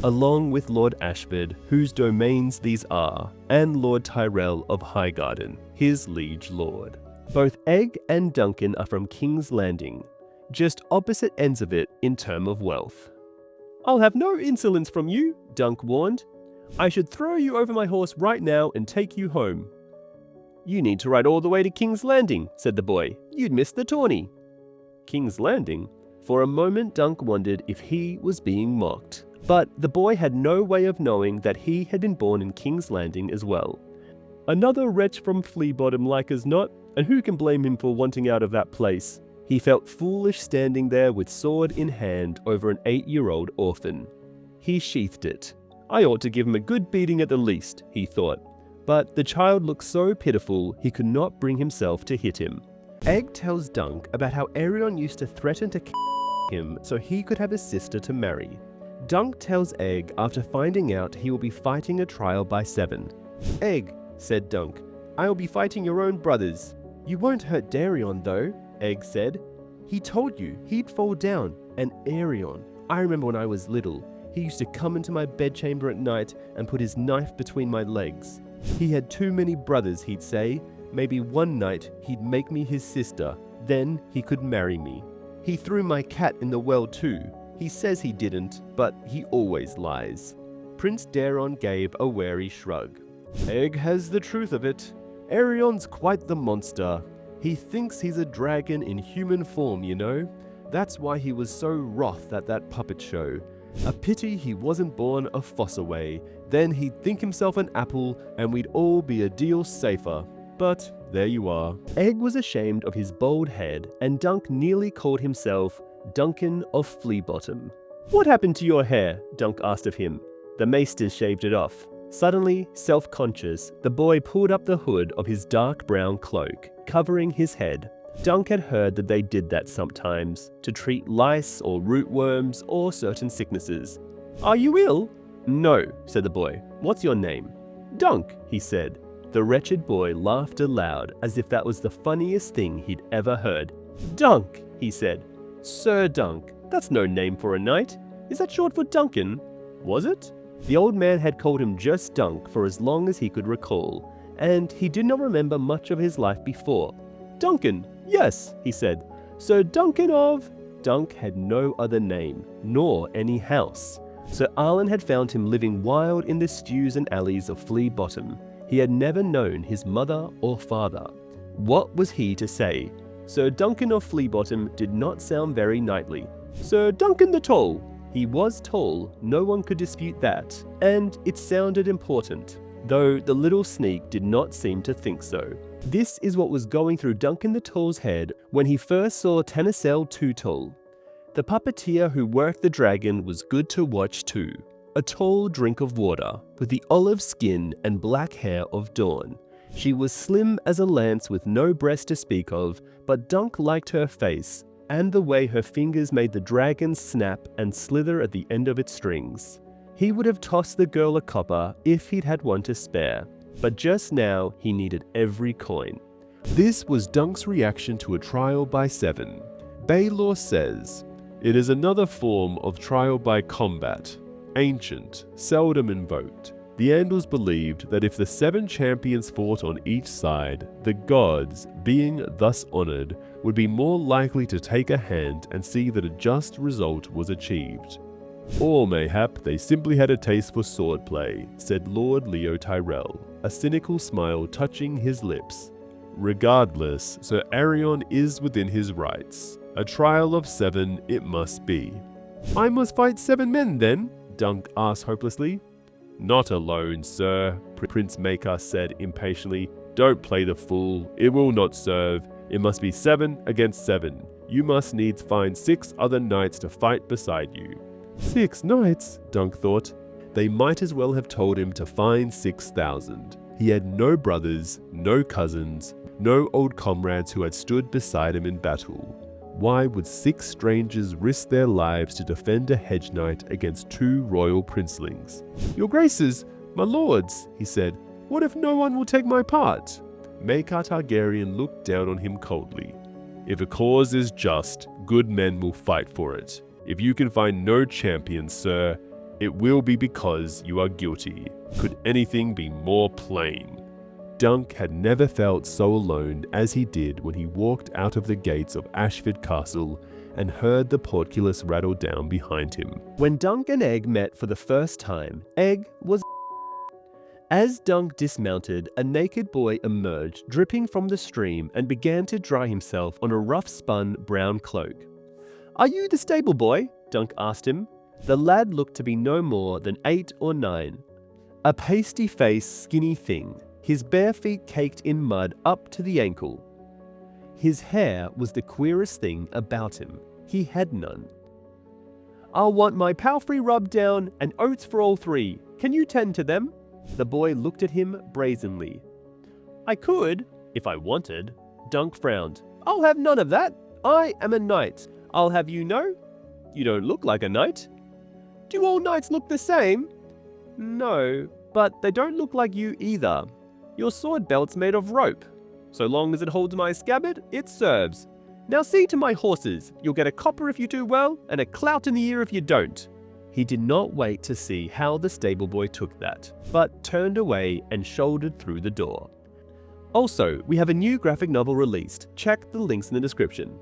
S1: along with Lord Ashford, whose domains these are, and Lord Tyrell of Highgarden, his liege lord. Both Egg and Duncan are from King's Landing, just opposite ends of it in term of wealth." "I'll have no insolence from you," Dunk warned. "I should throw you over my horse right now and take you home." "You need to ride all the way to King's Landing," said the boy. "You'd miss the tourney." King's Landing? For a moment Dunk wondered if he was being mocked. But the boy had no way of knowing that he had been born in King's Landing as well. Another wretch from Flea Bottom like as not, and who can blame him for wanting out of that place? He felt foolish standing there with sword in hand over an 8-year-old orphan. He sheathed it. I ought to give him a good beating at the least, he thought. But the child looked so pitiful he could not bring himself to hit him. Egg tells Dunk about how Arion used to threaten to him so he could have a sister to marry. Dunk tells Egg after finding out he will be fighting a trial by 7. Egg, said Dunk, I will be fighting your own brothers. You won't hurt Darion though, Egg said. He told you he'd fall down, and Arion. I remember when I was little, he used to come into my bedchamber at night and put his knife between my legs. He had too many brothers, he'd say. Maybe one night he'd make me his sister, then he could marry me. He threw my cat in the well too. He says he didn't, but he always lies. Prince Daron gave a wary shrug. Egg has the truth of it. Arion's quite the monster. He thinks he's a dragon in human form, you know. That's why he was so wroth at that puppet show. A pity he wasn't born a Fossaway. Then he'd think himself an apple and we'd all be a deal safer. But there you are. Egg was ashamed of his bald head, and Dunk nearly called himself Duncan of Flea Bottom. What happened to your hair? Dunk asked of him. The maester shaved it off. Suddenly, self-conscious, the boy pulled up the hood of his dark brown cloak, covering his head. Dunk had heard that they did that sometimes, to treat lice or rootworms or certain sicknesses. Are you ill? No, said the boy. What's your name? Dunk, he said. The wretched boy laughed aloud as if that was the funniest thing he'd ever heard. Dunk, he said. Sir Dunk, that's no name for a knight. Is that short for Duncan? Was it? The old man had called him just Dunk for as long as he could recall, and he did not remember much of his life before. Duncan, yes, he said. Sir Duncan of... Dunk had no other name, nor any house. Sir Arlen had found him living wild in the stews and alleys of Flea Bottom. He had never known his mother or father. What was he to say? Sir Duncan of Flea Bottom did not sound very knightly. Sir Duncan the Tall. He was tall, no one could dispute that, and it sounded important, though the little sneak did not seem to think so. This is what was going through Duncan the Tall's head when he first saw Tanisel Too Tall. The puppeteer who worked the dragon was good to watch too. A tall drink of water, with the olive skin and black hair of dawn. She was slim as a lance with no breast to speak of, but Dunk liked her face, and the way her fingers made the dragon snap and slither at the end of its strings. He would have tossed the girl a copper if he'd had one to spare, but just now he needed every coin. This was Dunk's reaction to a trial by 7. Baylor says, "It is another form of trial by combat, ancient, seldom invoked. The Andals believed that if the 7 champions fought on each side, the gods, being thus honored, would be more likely to take a hand and see that a just result was achieved. Or mayhap they simply had a taste for swordplay," said Lord Leo Tyrell, a cynical smile touching his lips. "Regardless, Sir Arion is within his rights. A trial of 7 it must be." "I must fight 7 men then?" Dunk asked hopelessly. "Not alone, sir," Prince Makar said impatiently. "Don't play the fool. It will not serve. It must be 7 against 7. You must needs find 6 other knights to fight beside you." 6 knights? Dunk thought. They might as well have told him to find 6,000. He had no brothers, no cousins, no old comrades who had stood beside him in battle. Why would 6 strangers risk their lives to defend a hedge knight against 2 royal princelings? "Your graces, my lords," he said, "what if no one will take my part?" Maekar Targaryen looked down on him coldly. "If a cause is just, good men will fight for it. If you can find no champion, sir, it will be because you are guilty. Could anything be more plain?" Dunk had never felt so alone as he did when he walked out of the gates of Ashford Castle and heard the portcullis rattle down behind him. When Dunk and Egg met for the first time, Egg was... As Dunk dismounted, a naked boy emerged, dripping from the stream, and began to dry himself on a rough-spun brown cloak. "Are you the stable boy?" Dunk asked him. The lad looked to be no more than 8 or 9. A pasty-faced, skinny thing, his bare feet caked in mud up to the ankle. His hair was the queerest thing about him. He had none. "I'll want my palfrey rubbed down and oats for all 3. Can you tend to them?" The boy looked at him brazenly. "I could, if I wanted." Dunk frowned. "I'll have none of that. I am a knight. I'll have you know. You don't look like a knight." "Do all knights look the same?" "No, but they don't look like you either. Your sword belt's made of rope. So long as it holds my scabbard, it serves. Now see to my horses. You'll get a copper if you do well, and a clout in the ear if you don't." He did not wait to see how the stable boy took that, but turned away and shouldered through the door. Also, we have a new graphic novel released. Check the links in the description.